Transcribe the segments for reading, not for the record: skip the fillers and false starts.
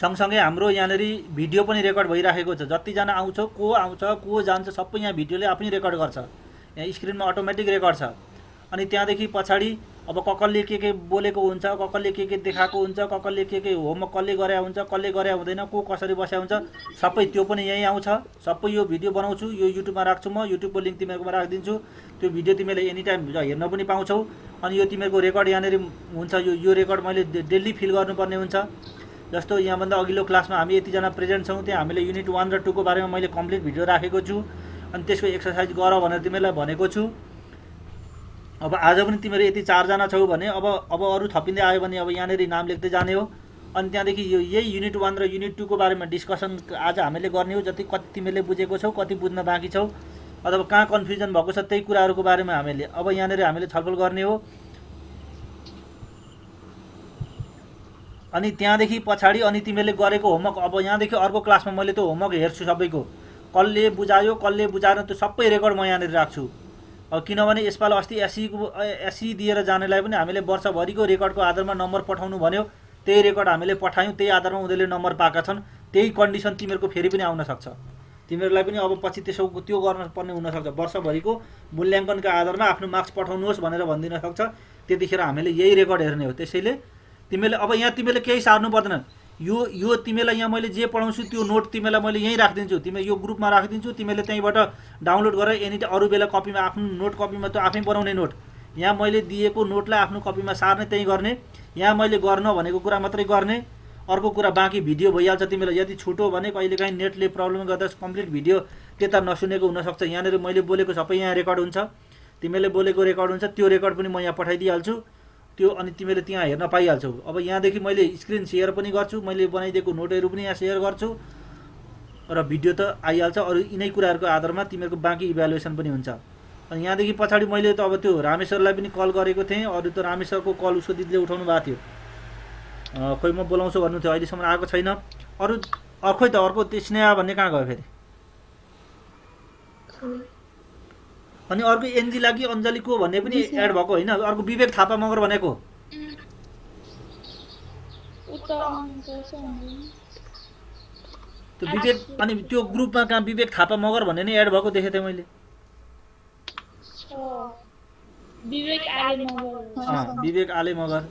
सँगसँगै हाम्रो यहाँनिर भिडियो पनि रेकर्ड भइराखेको छ। जतिजना आउँछ को जान्छ सबै यहाँ भिडियोले आफै रेकर्ड गर्छ। यहाँ स्क्रिनमा अटोमेटिक रेकर्ड छ। अनि त्यहाँदेखि पछाडि अब ककलले के बोलेको हुन्छ, ककलले के देखाएको हुन्छ, ककलले के होमवर्क कसले गरे हुन्छ, कसले गरे हुँदैन, को कसरी बस्या हुन्छ, सबै त्यो पनि यहीँ आउँछ। सबै यो भिडियो बनाउँछु, यो युट्युबमा राख्छु म। युट्युबको लिङ्क तिमीहरूकोमा राखिदिन्छु। त्यो भिडियो तिमीले एनी टाइम हेर्न पनि पाउँछौ। अनि यो तिमीहरूको रेकर्ड यहाँनिर हुन्छ। यो रेकर्ड मैले डेली फिल गर्नुपर्ने हुन्छ। जस्तो यहाँभन्दा अघिल्लो क्लासमा हामी यतिजना प्रेजेन्ट छौँ, त्यहाँ हामीले युनिट 1 र 2 को बारेमा मैले कम्प्लिट भिडियो राखेको छु। अनि त्यसको एक्सर्साइज गर भनेर तिमीलाई भनेको छु। अब आज पनि तिमीहरू यति 4 जना छौ भने अब अरू थपिँदै आयो भने अब यहाँनिर नाम लेख्दै जाने हो। अनि त्यहाँदेखि यही युनिट 1 र युनिट 2 को बारेमा डिस्कसन आज हामीले गर्ने हो। जति कति तिमीले बुझेको छौ, कति बुझ्न बाँकी छौ, अथवा कहाँ कन्फ्युजन भएको छ, त्यही कुराहरूको बारेमा हामीले अब यहाँनिर हामीले छलफल गर्ने हो। अनि त्यहाँदेखि पछाडि अनि तिमीले गरेको होमवर्क अब यहाँदेखि अर्को क्लासमा मैले त्यो होमवर्क हेर्छु सबैको, कसले बुझायो कसले बुझाएन, त्यो सबै रेकर्ड म यहाँनिर राख्छु। किनभने यसपालि अस्ति एसई दिएर जानेलाई पनि हामीले वर्षभरिको रेकर्डको आधारमा नम्बर पठाउनु भन्यो। त्यही रेकर्ड हामीले पठायौँ, त्यही आधारमा उनीहरूले नम्बर पाएका छन्। त्यही कन्डिसन तिमीहरूको फेरि पनि आउन सक्छ। तिमीहरूलाई पनि अब पछि त्यो गर्न पर्ने हुनसक्छ। वर्षभरिको मूल्याङ्कनका आधारमा आफ्नो मार्क्स पठाउनुहोस् भनेर भनिदिन सक्छ। त्यतिखेर हामीले यही रेकर्ड हेर्ने हो। त्यसैले तिमीले अब यहाँ तिमीले केही सार्नु पर्दैन। यो तिमीलाई यहाँ मैले जे पढाउँछु त्यो नोट तिमीलाई मैले यहीँ राखिदिन्छु। तिमी यो ग्रुपमा राखिदिन्छु। तिमीले त्यहीँबाट डाउनलोड गरेर एनी अरू बेला कपीमा आफ्नो नोट कपीमा त आफै बनाउने नोट। यहाँ मैले दिएको नोटलाई आफ्नो कपीमा सार्ने, त्यहीँ गर्ने। यहाँ मैले गर्न भनेको कुरा मात्रै गर्ने। अर्को कुरा बाँकी भिडियो भइहाल्छ। तिमीलाई यदि छुटो भने कहिलेकाहीँ नेटले प्रब्लम गर्दा कम्प्लिट भिडियो त्यता नसुनेको हुनसक्छ। यहाँनिर मैले बोलेको सबै यहाँ रेकर्ड हुन्छ। तिमीले बोलेको रेकर्ड हुन्छ। त्यो रेकर्ड पनि म यहाँ पठाइदिइहाल्छु। त्यो अनि तिमीले त्यहाँ हेर्न पाइहाल्छौ। अब यहाँदेखि मैले स्क्रिन सेयर पनि गर्छु। मैले बनाइदिएको नोटहरू पनि यहाँ सेयर गर्छु र भिडियो त आइहाल्छ। अरू यिनै कुराहरूको आधारमा तिमीहरूको बाँकी इभ्यालुएसन पनि हुन्छ। अनि यहाँदेखि पछाडि मैले त अब त्यो रामेश्वरलाई पनि कल गरेको थिएँ। अरू त रामेश्वरको कल उसको दिदीले उठाउनु भएको थियो। खोइ म बोलाउँछु भन्नु थियो, अहिलेसम्म आएको छैन। अरू खोइ त अर्को त्यो स्नेहा भन्ने कहाँ गयो फेरि? अनि अर्को एन्जिला कि अञ्जली को भन्ने पनि एड भएको होइन? अर्को विवेक थापा मगर भनेको त्यो विवेक। अनि त्यो ग्रुपमा कहाँ विवेक थापा मगर भन्ने नै एड भएको देखेको थिएँ मैले। विवेक आले मगर।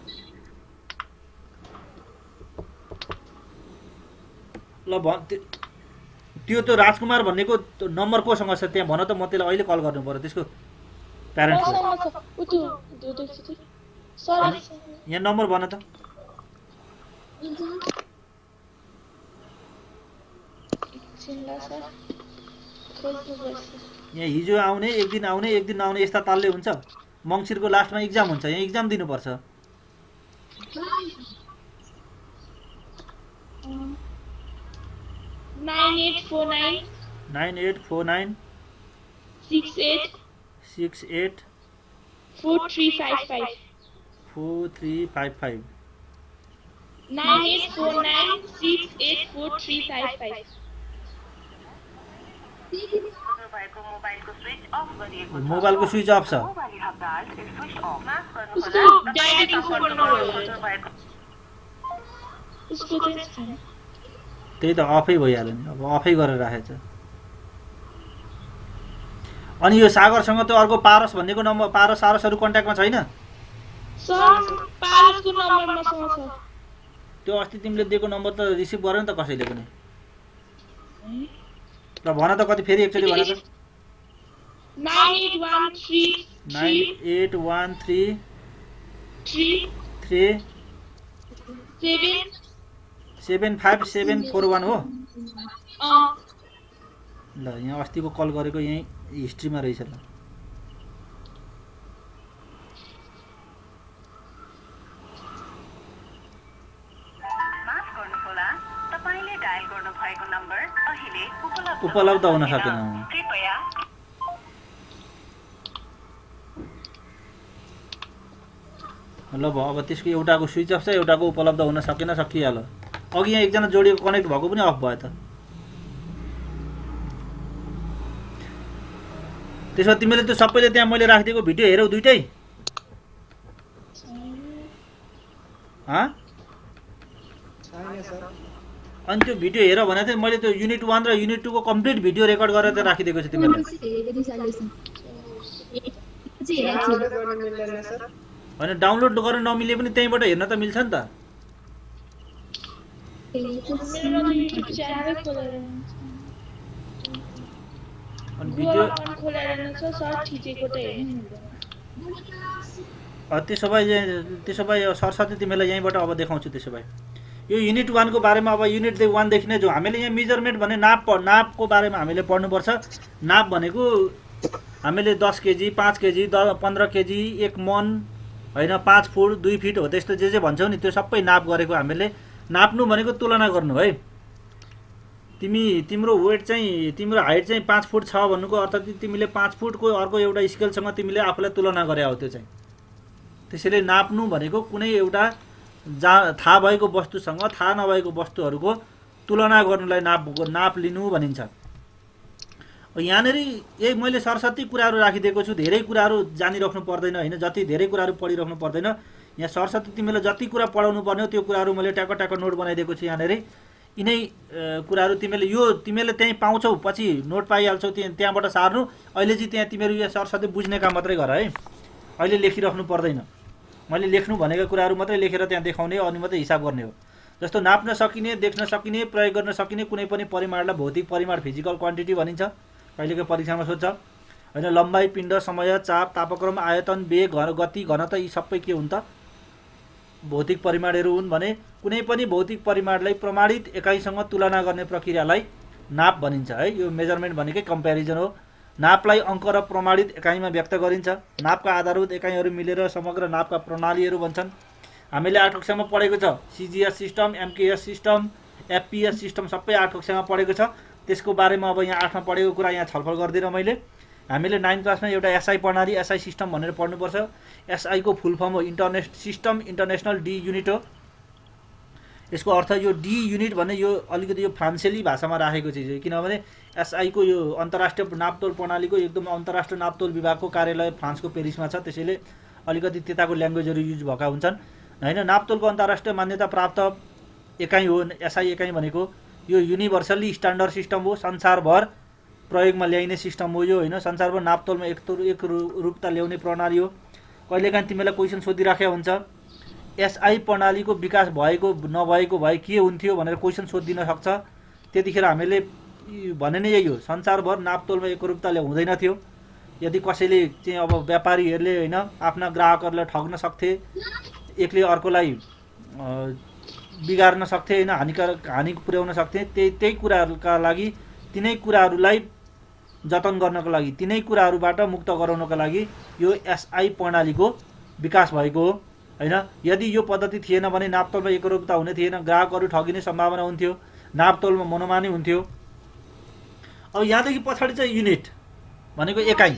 ल त्यो त राजकुमार भन्नेको नम्बर कोसँग छ त्यहाँ भन त, म त्यसलाई अहिले कल गर्नु पर्यो त्यसको प्यारेन्ट्सलाई। यहाँ नम्बर भन त। यहाँ हिजो आउने, एक दिन आउने, एक दिन नआउने, यस्ता तालले हुन्छ? मङ्सिरको लास्टमा इक्जाम हुन्छ, यहाँ इक्जाम दिनुपर्छ। 9849 68 4355 9849 684355। मोबाइलको स्विच अफ छ। त्यही त अफै भइहाल्यो नि, अब अफै गरेर राखेछ। अनि यो सागरसँग त अर्को पारस भन्नेको नम्बर, पारस सारसहरू कन्ट्याक्टमा छैन? त्यो अस्ति तिमीले दिएको नम्बर त रिसिभ गर्यो नि त कसैले पनि। ल भन त कति, फेरि एकचोटि भन त। 9813 75741 हो। ल यहाँ अस्तिको कल गरेको यहीँ हिस्ट्रीमा रहेछ। ल उपलब्ध हुन सकेन। ल भयो, अब त्यसको एउटाको स्विच अफ छ, एउटाको उपलब्ध हुन सकेन, सकिहाल्यो। अघि यहाँ एकजना जोडिएको कनेक्ट भएको पनि अफ भयो त। त्यसमा तिमीले त्यो सबैले त्यहाँ मैले राखिदिएको भिडियो हेरौ दुइटै? अनि त्यो भिडियो हेर भने चाहिँ मैले त्यो युनिट 1 र युनिट 2 को कम्प्लिट भिडियो रेकर्ड गरेर चाहिँ राखिदिएको छु तिमीलाई डाउनलोड गर्न मिल्दैन सर। होइन डाउनलोड गर्न नमिले पनि त्यहीँबाट हेर्न त मिल्छ नि त मेरोमा त युट्युब च्यानलै खोलेर हुन्छ अनि गुगल भिडियो अकाउन्ट खोलेर हुन्छ सर्च खिचेको त हेर्नु मिल्दैन त्यसो भए सरस्वती तिमीलाई यहीँबाट अब देखाउँछु। त्यसो भए यो युनिट 1 को बारेमा अब युनिट 1 देखि नै जो हामीले यहाँ मेजरमेन्ट भने नापको बारेमा हामीले पढ्नुपर्छ। नाप भनेको हामीले 10 केजी 5 केजी 15 केजी 1 मन होइन 5 फुट 2 फिट हो त्यस्तो जे भन्छौ नि त्यो सबै नाप गरेको। हामीले नाप्नु भनेको तुलना गर्नु है। तिम्रो वेट चाहिँ तिम्रो हाइट चाहिँ 5 फुट छ भन्नुको अर्थ चाहिँ तिमीले 5 फुटको अर्को एउटा स्केलसँग तिमीले आफूलाई तुलना गरे हो त्यो चाहिँ। त्यसैले नाप्नु भनेको कुनै एउटा थाहा भएको वस्तुसँग थाहा नभएको वस्तुहरूको तुलना गर्नुलाई नाप लिनु भनिन्छ। यहाँनिर यही मैले सरस्वती कुराहरू राखिदिएको छु। धेरै कुराहरू जानिराख्नु पर्दैन होइन, जति धेरै कुराहरू पढिराख्नु पर्दैन। यहाँ सरस्वती तिमीलाई जति कुरा पढाउनु पर्ने हो त्यो कुराहरू मैले ट्याक्क नोट बनाइदिएको छु। यहाँनिर यिनै कुराहरू तिमीले त्यहीँ पाउँछौ, पछि नोट पाइहाल्छौ, त्यहाँबाट सार्नु। अहिले चाहिँ त्यहाँ तिमीहरू यो सरस्वती बुझ्ने काम मात्रै गर है, अहिले लेखिराख्नु पर्दैन। मैले लेख्नु भनेको कुराहरू मात्रै लेखेर त्यहाँ देखाउने अनि मात्रै हिसाब गर्ने हो। जस्तो नाप्न सकिने, देख्न सकिने, प्रयोग गर्न सकिने कुनै पनि परिमाणलाई भौतिक परिमाण फिजिकल क्वान्टिटी भनिन्छ। कहिलेकै परीक्षामा सोध्छ होइन। लम्बाइ, पिण्ड, समय, चाप, तापक्रम, आयतन, वेग, गति, घनता यी सबै के हुन् त? भौतिक परिमाणहरू हुन् भने कुनै पनि भौतिक परिमाणलाई प्रमाणित एकाइसँग तुलना गर्ने प्रक्रियालाई नाप भनिन्छ है। यो मेजरमेन्ट भनेकै कम्प्यारिजन हो। नापलाई अङ्क र प्रमाणित एकाइमा व्यक्त गरिन्छ। नापका आधारभूत एकाइहरू मिलेर समग्र नापका प्रणालीहरू बन्छन्। हामीले 8 कक्षामा पढेको छ। CGS system, MKS system, FPS system सबै 8 कक्षामा पढेको छ। त्यसको बारेमा अब यहाँ 8मा पढेको कुरा यहाँ छलफल गर्दिनँ मैले। हामीले 9 क्लासमा एउटा एसआई प्रणाली, एसआई सिस्टम भनेर पढ्नुपर्छ। एसआई को फुल फर्म हो इन्टरनेसनल डी युनिट हो। यसको अर्थ यो डी युनिट भन्ने यो अलिकति यो फ्रान्सेली भाषामा राखेको चिज हो, किनभने एसआई को यो अन्तर्राष्ट्रिय नापतोल प्रणालीको एकदम अन्तर्राष्ट्रिय नापतोल विभागको कार्यालय फ्रान्सको पेरिसमा छ। त्यसैले अलिकति त्यताको ल्याङ्ग्वेजहरू युज भएका हुन्छन् होइन। नापतोलको अन्तर्राष्ट्रिय मान्यता प्राप्त एकाइ हो एसआई एकाइ भनेको। यो युनिभर्सल्ली स्ट्यान्डर्ड सिस्टम हो, संसारभर प्रयोगमा ल्याइने सिस्टम हो यो होइन। संसारभर नापतोलमा एक रूपता ल्याउने प्रणाली हो। कहिलेकाहीँ तिमीलाई क्वेसन सोधिराखेको हुन्छ, एसआई प्रणालीको विकास भएको नभएको भए के हुन्थ्यो भनेर क्वेसन सोधिदिन सक्छ। त्यतिखेर हामीले भने नै यही हो, संसारभर नापतोलमा एकरूपता हुँदैन थियो। यदि कसैले चाहिँ अब व्यापारीहरूले होइन आफ्ना ग्राहकहरूलाई ठग्न सक्थे, एकले अर्कोलाई बिगार्न सक्थे होइन, हानि पुर्याउन सक्थे। त्यही कुराहरूका लागि तिनै कुराहरूलाई जतन गर्नको लागि, तिनै कुराहरूबाट मुक्त गराउनको लागि यो एसआई प्रणालीको विकास भएको हो होइन। यदि यो पद्धति थिएन भने नापतोलमा एकरूपता हुने थिएन, ग्राहकहरू ठगिने सम्भावना हुन्थ्यो, नापतोलमा मनोमानी हुन्थ्यो। अब यहाँदेखि पछाडि चाहिँ युनिट भनेको एकाइ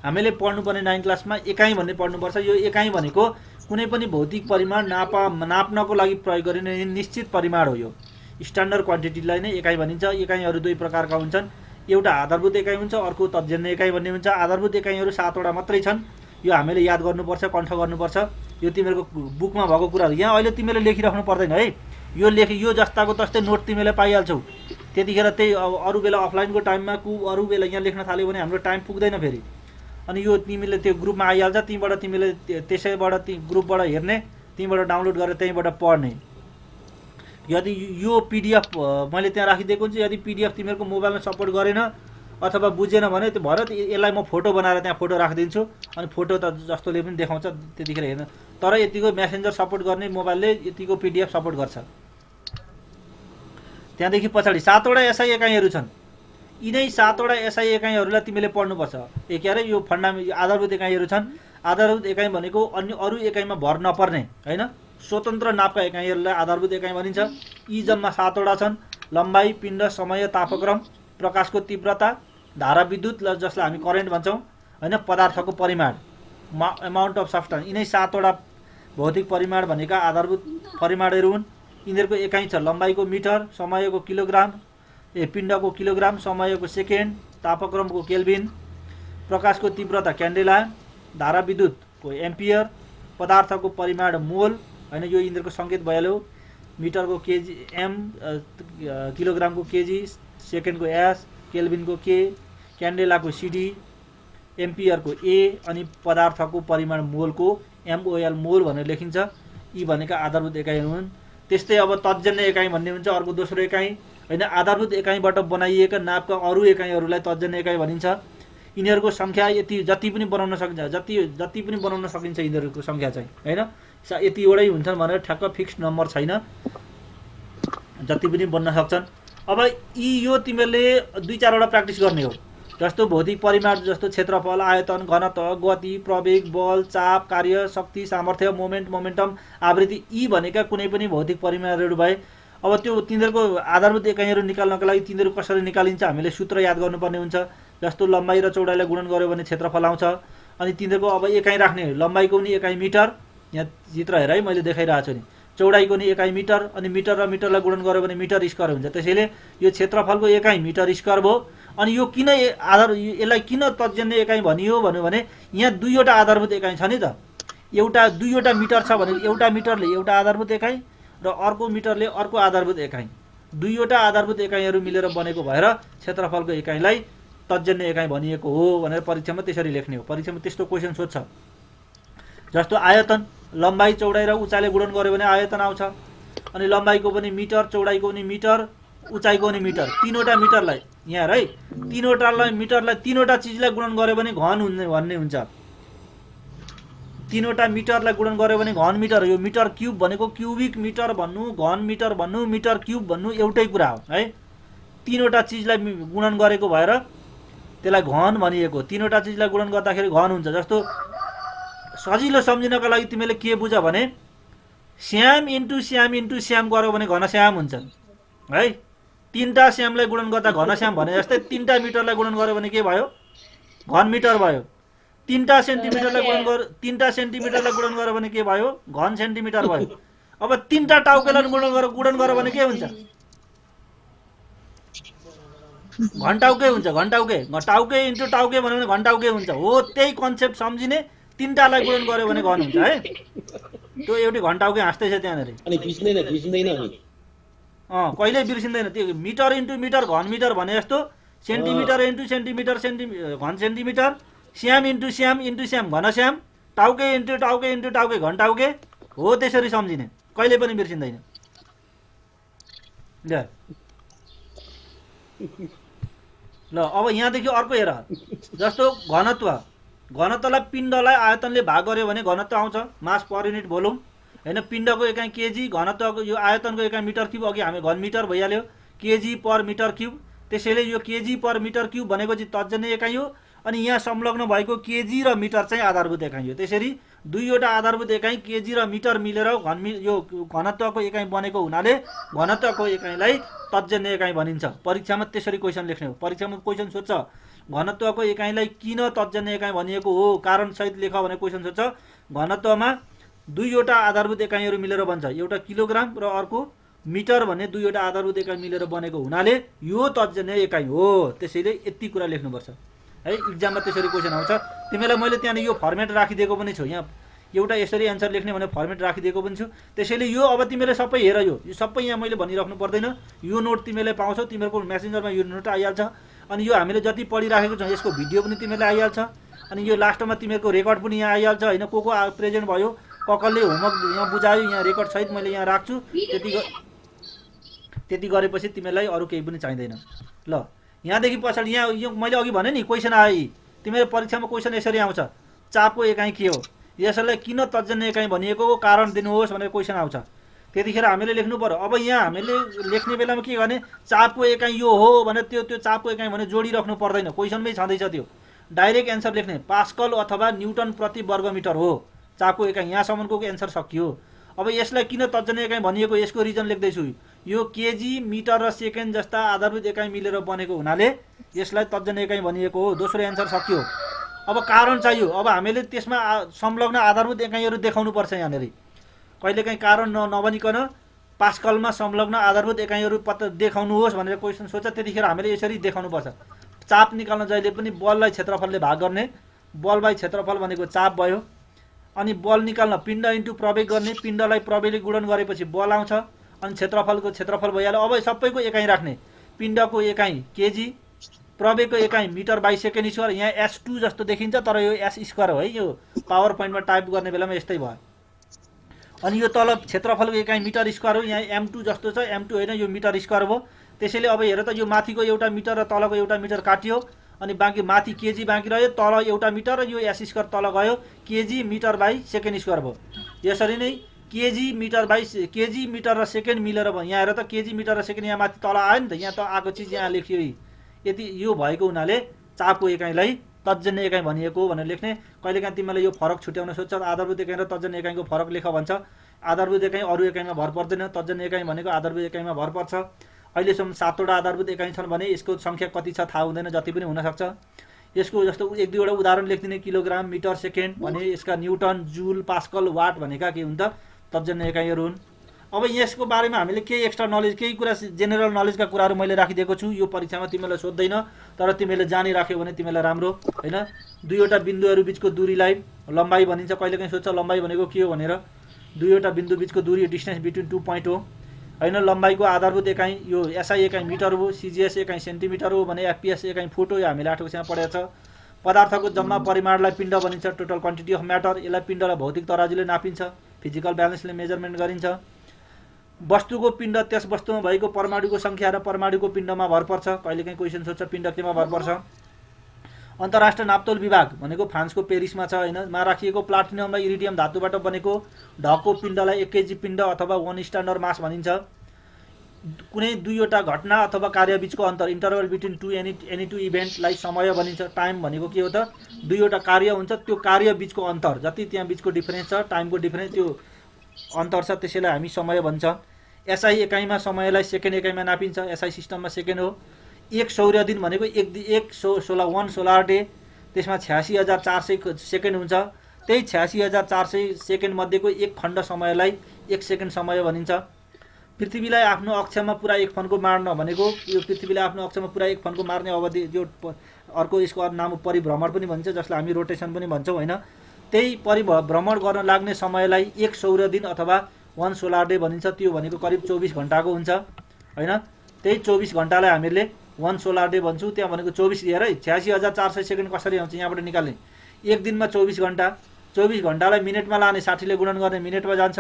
हामीले पढ्नुपर्ने 9 क्लासमा एकाइ भन्ने पढ्नुपर्छ। यो एकाइ भनेको कुनै पनि भौतिक परिमाण नाप्नको लागि प्रयोग गरिने निश्चित परिमाण हो। यो स्ट्यान्डर्ड क्वान्टिटीलाई नै एकाइ भनिन्छ। एकाइहरू दुई प्रकारका हुन्छन्, एउटा आधारभूत एकाइ हुन्छ, अर्को तत्जन्य एकाइ भन्ने हुन्छ। आधारभूत एकाइहरू 7 वटा मात्रै छन्। यो हामीले याद गर्नुपर्छ, कण्ठ गर्नुपर्छ। यो तिमीहरूको बुकमा भएको कुराहरू यहाँ अहिले तिमीले लेखिराख्नु पर्दैन है। यो जस्ताको तस्तै नोट तिमीले पाइहाल्छौ। त्यतिखेर त्यही अरू बेला अफलाइनको टाइममा अरू बेला यहाँ लेख्न थाल्यो भने हाम्रो टाइम पुग्दैन फेरि। अनि यो तिमीले त्यो ग्रुपमा आइहाल्छ, त्यहीँबाट तिमीले त्यसैबाट ग्रुपबाट हेर्ने, त्यहीँबाट डाउनलोड गरेर त्यहीँबाट पढ्ने। यदि यो पिडिएफ मैले त्यहाँ राखिदिएको हुन्छ, यदि पिडिएफ तिमीहरूको मोबाइलमा सपोर्ट गरेन अथवा बुझेन भने त्यो भएर यसलाई म फोटो बनाएर त्यहाँ फोटो राखिदिन्छु। अनि फोटो त जस्तोले पनि देखाउँछ त्यतिखेर हेर्न। तर यतिको मेसेन्जर सपोर्ट गर्ने मोबाइलले यतिको पिडिएफ सपोर्ट गर्छ। त्यहाँदेखि पछाडि 7 वटा एसआई एकाइहरू छन्। यिनै 7 वटा एसआई एकाइहरूलाई तिमीले पढ्नुपर्छ। के अरे यो आधारभूत एकाइहरू छन्। आधारभूत एकाइ भनेको अन्य अरू एकाइमा भर नपर्ने होइन, स्वतन्त्र नापका एकाइहरूलाई आधारभूत एकाइ भनिन्छ। यी जम्मा 7 वटा छन्। लम्बाइ, पिण्ड, समय, तापक्रम, प्रकाशको तीव्रता, धारा विद्युत जसलाई हामी करेन्ट भन्छौँ होइन, पदार्थको परिमाण, अमाउन्ट अफ सब्सटेन्स, यिनै 7 वटा भौतिक परिमाण भनेका आधारभूत परिमाणहरू हुन्। यिनीहरूको एकाइ छ लम्बाइको मिटर, समयको किलोग्राम, पिण्डको किलोग्राम, समयको सेकेन्ड, तापक्रमको केल्भिन, प्रकाशको तीव्रता क्यान्डेला, धारा विद्युतको एम्पियर, पदार्थको परिमाण मोल होइन। यो यिनीहरूको सङ्केत भइहाल्यो। मिटरको केजी एम, किलोग्रामको केजी, सेकेन्डको एस, केल्भिनको के, क्यान्डेलाको सिडी, एम्पियरको ए, अनि पदार्थको परिमाण मोलको एमओएल मोल भनेर लेखिन्छ। यी भनेका आधारभूत एकाइहरू हुन्। त्यस्तै अब तत्जन्य एकाइ भन्ने हुन्छ अर्को दोस्रो एकाइ होइन। आधारभूत एकाइबाट बनाइएका नापका अरू एकाइहरूलाई तत्जन्य एकाइ भनिन्छ। यिनीहरूको सङ्ख्या जति पनि बनाउन सकिन्छ, जति पनि बनाउन सकिन्छ यिनीहरूको सङ्ख्या चाहिँ होइन, यतिवटै हुन्छन् भनेर ठ्याक्क फिक्स नम्बर छैन, जति पनि बन्न सक्छन्। अब यो तिमीहरूले 2-4वटा प्र्याक्टिस गर्ने हो। जस्तो भौतिक परिमाण जस्तो क्षेत्रफल, आयतन, घनत्व, गति, प्रवेग, बल, चाप, कार्य, शक्ति, सामर्थ्य, मोमेन्टम, आवृत्ति, यी भनेका कुनै पनि भौतिक परिमाणहरू भए अब त्यो तिनीहरूको आधारभूत एकाइहरू निकाल्नका लागि तिनीहरू कसरी निकालिन्छ हामीले सूत्र याद गर्नुपर्ने हुन्छ। जस्तो लम्बाइ र चौडाइलाई गुणन गर्यो भने क्षेत्रफल आउँछ। अनि तिनीहरूको अब एकाइ राख्ने, लम्बाइको पनि एकाइ मिटर, यहाँ चित्र हेर है मैले देखाइरहेको छु नि, चौडाइको नि एकाइ मिटर, अनि मिटर र मिटरलाई गुणन गर्यो भने मिटर स्क्वायर हुन्छ। त्यसैले यो क्षेत्रफलको एकाइ मिटर स्क्वायर भयो। अनि यो किन यसलाई किन तत्जन्य एकाइ भनियो भन्यो भने यहाँ 2वटा आधारभूत एकाइ छ नि त। 2वटा मिटर छ भने एउटा मिटरले एउटा आधारभूत एकाइ र अर्को मिटरले अर्को आधारभूत एकाइ, 2वटा आधारभूत एकाइहरू मिलेर बनेको भएर क्षेत्रफलको एकाइलाई तत्जन्य एकाइ भनिएको हो भनेर परीक्षामा त्यसरी लेख्ने हो। परीक्षामा त्यस्तो क्वेसन सोध्छ। जस्तो आयतन, लम्बाइ, चौडाइ र उचाइले गुणन गर्यो भने आयतन आउँछ। अनि लम्बाइको पनि मिटर, चौडाइको पनि मिटर, उचाइको पनि मिटर, 3वटा मिटरलाई यहाँ है 3वटा मिटरलाई 3वटा चिजलाई गुणन गर्यो भने घन भन्ने हुन्छ। 3वटा मिटरलाई गुणन गर्यो भने घन मिटर। यो मिटर क्युब भनेको क्युबिक मिटर भन्नु, घन मिटर भन्नु, मिटर क्युब भन्नु एउटै कुरा हो है। 3वटा चिजलाई गुणन गरेको भएर त्यसलाई घन भनिएको। 3वटा चिजलाई गुणन गर्दाखेरि घन हुन्छ। जस्तो सजिलो सम्झिनका लागि तिमीले के बुझ भने श्याम इन्टु श्याम इन्टु श्याम गर्यो भने घनश्याम हुन्छ है। 3टा श्यामलाई गुणन गर्दा घनश्याम भने जस्तै 3टा मिटरलाई गुणन गर्यो भने के भयो? घन मिटर भयो। 3टा सेन्टिमिटरलाई गुणन गर्यो भने के भयो? घन सेन्टिमिटर भयो। अब 3टा टाउकेलाई गुणन गर्यो भने के हुन्छ? घन्टाउके हुन्छ। टाउके इन्टु टाउके भन्यो भने घन्टाउके हुन्छ। हो त्यही कन्सेप्ट सम्झिने। 3टालाई गुणन गर्यो भने घन हुन्छ है। त्यो एउटै घन्टाउके हाँस्दैछ त्यहाँनिर। अनि बिर्सिँदैन अनि कहिल्यै बिर्सिँदैन। त्यो मिटर इन्टु मिटर घन मिटर भने जस्तो सेन्टिमिटर इन्टु सेन्टिमिटर घन सेन्टिमिटर, श्याम इन्टु श्याम घनश्याम, टाउके इन्टु टाउके घन्टाउके हो। त्यसरी सम्झिने, कहिले पनि बिर्सिँदैन। ल अब यहाँदेखि अर्को हेर। जस्तो घनत्वलाई पिण्डलाई आयतनले भाग गर्यो भने घनत्व आउँछ, मास पर युनिट भोल्युम होइन। पिण्डको एकाइ केजी, घनत्वको यो आयतनको एकाइ मिटर क्युब, अघि हामी घन मिटर भइहाल्यो, केजी पर मिटर क्युब। त्यसैले यो केजी पर मिटर क्युब भनेको चाहिँ तत्जन्य एकाइ हो। अनि यहाँ संलग्न भएको केजी र मिटर चाहिँ आधारभूत एकाइ हो। त्यसरी 2वटा आधारभूत एकाइ केजी र मिटर मिलेर यो घनत्वको एकाइ बनेको हुनाले घनत्वको एकाइलाई तत्जन्य एकाइ भनिन्छ। परीक्षामा त्यसरी क्वेसन लेख्ने हो। परीक्षामा क्वेसन सोध्छ घनत्वको एकाइलाई किन तत्जन्य एकाइ भनिएको हो, कारण सहित लेख भने क्वेसन सोध्छ। घनत्वमा 2वटा आधारभूत एकाइहरू मिलेर बन्छ, एउटा किलोग्राम र अर्को मिटर भन्ने 2वटा आधारभूत एकाइ मिलेर बनेको हुनाले यो तत्जन्य एकाइ हो। त्यसैले यति कुरा लेख्नुपर्छ है। इक्जाममा त्यसरी क्वेसन आउँछ। तिमीलाई मैले त्यहाँनिर यो फर्मेट राखिदिएको पनि छु। यहाँ एउटा यसरी एन्सर लेख्ने भने फर्मेट राखिदिएको पनि छु। त्यसैले यो अब तिमीले सबै हेर, यो सबै यहाँ मैले भनिराख्नु पर्दैन। यो नोट तिमीले पाउँछौ, तिमीहरूको मेसेन्जरमा यो नोट आइहाल्छ। अनि यो हामीले जति पढिराखेको छौँ यसको भिडियो पनि तिमीलाई आइहाल्छ। अनि यो लास्टमा तिमीहरूको रेकर्ड पनि यहाँ आइहाल्छ होइन। को प्रेजेन्ट भयो, कसले होमवर्क यहाँ बुझायो, यहाँ रेकर्ड सहित मैले यहाँ राख्छु। त्यति गरेपछि तिमीलाई अरू केही पनि चाहिँदैन। ल यहाँदेखि पछाडि यहाँ यो मैले अघि भने नि क्वेसन आयो। तिमीले परीक्षामा क्वेसन यसरी आउँछ, चापको एकाइ के हो, यसलाई किन तत्जन्य एकाइ भनिएको हो, कारण दिनुहोस् भनेर क्वेसन आउँछ। त्यतिखेर हामीले लेख्नु पर्यो। अब यहाँ हामीले लेख्ने बेलामा के गर्ने, चापको एकाइ यो हो भने त्यो चापको एकाइ भने जोडिराख्नु पर्दैन, क्वेसनमै छँदैछ त्यो। डाइरेक्ट एन्सर लेख्ने, पास्कल अथवा न्युटन प्रति वर्ग मिटर हो चापको एकाइ। यहाँसम्मको एन्सर सकियो। अब यसलाई किन तत्जन्य एकाइ भनिएको, यसको रिजन लेख्दैछु। यो केजी, मिटर र सेकेन्ड जस्ता आधारभूत एकाइ मिलेर बनेको हुनाले यसलाई तत्जन्य एकाइ भनिएको हो। दोस्रो एन्सर सकियो। अब कारण चाहियो। अब हामीले त्यसमा संलग्न आधारभूत एकाइहरू देखाउनुपर्छ। यहाँनिर कहिलेकाहीँ कारण नभनिकन पास्कलमा संलग्न आधारभूत एकाइहरू देखाउनुहोस् भनेर क्वेसन सोध्छ। त्यतिखेर हामीले यसरी देखाउनुपर्छ। चाप निकाल्न जहिले पनि बललाई क्षेत्रफलले भाग गर्ने, बल बाई क्षेत्रफल भनेको चाप भयो। अनि बल निकाल्न पिण्ड इन्टु प्रवेग गर्ने, पिण्डलाई प्रवेगले गुणन गरेपछि बल आउँछ। अनि क्षेत्रफलको क्षेत्रफल भइहाल्यो। अब सबैको एकाइ राख्ने, पिण्डको एकाइ केजी, प्रवेगको एकाइ मिटर बाइ सेकेन्ड स्क्वायर। यहाँ S2 जस्तो देखिन्छ तर यो S स्क्वायर हो है, यो पावर पोइन्टमा टाइप गर्ने बेलामा यस्तै भयो। अनि यो तल क्षेत्रफलको एकाइ मिटर स्क्वायर हो, यहाँ M2 जस्तो छ, M2 होइन यो मिटर स्क्वायर भयो। त्यसैले अब हेर त यो माथिको एउटा मिटर र तलको एउटा मिटर काटियो, अनि बाँकी माथि केजी बाँकी रह्यो, तल एउटा मिटर र यो S स्क्वायर तल गयो, kg metre by second square भयो। यसरी नै केजी मिटर र सेकेन्ड मिलेर भयो। यहाँ हेर त केजी मिटर र सेकेन्ड यहाँ माथि तल आयो नि त, यहाँ त आएको चिज यहाँ लेखियो यति। यो भएको हुनाले चापको एकाइलाई तर्जन्य एकाइ भनिएको भनेर लेख्ने। कहिलेकाहीँ तिमीलाई यो फरक छुट्याउन सोध्छ, आधारभूत एकाइ र तर्जन्य एकाइको फरक लेख भन्छ। आधारभूत एकाइ अरू एकाइमा भर पर्दैन, तर्जन्य एकाइ भनेको आधारभूत एकाइमा भर पर्छ। अहिलेसम्म 7वटा आधारभूत एकाइ छन् भने यसको सङ्ख्या कति छ थाहा हुँदैन, जति पनि हुनसक्छ। यसको जस्तो 1-2वटा उदाहरण लेखिदिने, किलोग्राम, मिटर, सेकेन्ड भने यसका न्युटन, जुल, पास्कल, वाट भनेका के हुन् त तर्जन्य एकाइहरू हुन्। अब यसको बारेमा हामीले केही एक्स्ट्रा नलेज, केही कुरा जेनरल नलेजका कुराहरू मैले राखिदिएको छु। यो परीक्षामा तिमीलाई सोध्दैन, तर तिमीले जानिराख्यो भने तिमीलाई राम्रो होइन। 2वटा बिन्दुहरू बिचको दूरीलाई लम्बाइ भनिन्छ। कहिलेकाहीँ सोध्छ लम्बाइ भनेको के हो भनेर। 2वटा बिन्दु बिचको दूरी डिस्टेन्स बिट्विन 2 पोइन्ट हो होइन। लम्बाइको आधारभूत एकाइ यो SI एकाइ मिटर हो, CGS एकाइ सेन्टिमिटर हो भने FPS एकाइ फुट हो। यो हामीले 8औं कक्षामा पढेको छ। पदार्थको जम्मा परिमाणलाई पिण्ड भनिन्छ, टोटल क्वान्टिटी अफ म्याटर। यसलाई पिण्डलाई भौतिक तराजुले नापिन्छ, फिजिकल ब्यालेन्सले मेजरमेन्ट गरिन्छ। वस्तुको पिण्ड त्यस वस्तुमा भएको परमाणुको सङ्ख्या र परमाणुको पिण्डमा भर पर्छ। कहिलेकाहीँ क्वेसन सोध्छ पिण्ड केमा भर पर्छ। अन्तर्राष्ट्रिय नापतोल विभाग भनेको फ्रान्सको पेरिसमा छ होइन। मा राखिएको प्लाटिनम र इरिडियम धातुबाट बनेको ढकको पिण्डलाई 1 केजी पिण्ड अथवा 1 स्ट्यान्डर्ड मास भनिन्छ। कुनै 2वटा घटना अथवा कार्यबीचको अन्तर, इन्टरभल बिट्विन एनी टू इभेन्टलाई समय भनिन्छ। टाइम भनेको के हो त, 2वटा कार्य हुन्छ, त्यो कार्य बिचको अन्तर, जति त्यहाँ बिचको डिफरेन्स छ, टाइमको डिफरेन्स, त्यो अन्तर छ, त्यसैलाई हामी समय भन्छ। SI एकाइमा समयलाई सेकेन्ड एकाइमा नापिन्छ। SI सिस्टममा सेकेन्ड हो। 1 सौर्य दिन भनेको 1 सोलर डे, त्यसमा 86,400 सेकेन्ड हुन्छ। त्यही 86,400 सेकेन्ड मध्येको 1 खण्ड समयलाई 1 सेकेन्ड समय भनिन्छ। पृथ्वीलाई आफ्नो अक्षमा पुरा 1 फन्को मार्न भनेको, यो पृथ्वीलाई आफ्नो अक्षमा पुरा 1 फन्को मार्ने अवधि, यो अर्को यसको नाम परिभ्रमण पनि भन्छ, जसलाई हामी रोटेसन पनि भन्छौँ होइन। त्यही परिभ्रमण गर्न लाग्ने समयलाई 1 सौर्य दिन अथवा 1 सोलर डे भनिन्छ। त्यो भनेको करिब 24 घण्टाको हुन्छ होइन। त्यही 24 घण्टालाई हामीले 1 सोलर डे भन्छौँ। त्यहाँ भनेको 24 हेर है, 86,400 सेकेन्ड कसरी आउँछ यहाँबाट निकाल्ने। 1 दिनमा 24 घण्टा, 24 घण्टालाई मिनेटमा लाने, 60ले गुणन गर्ने मिनेटमा जान्छ,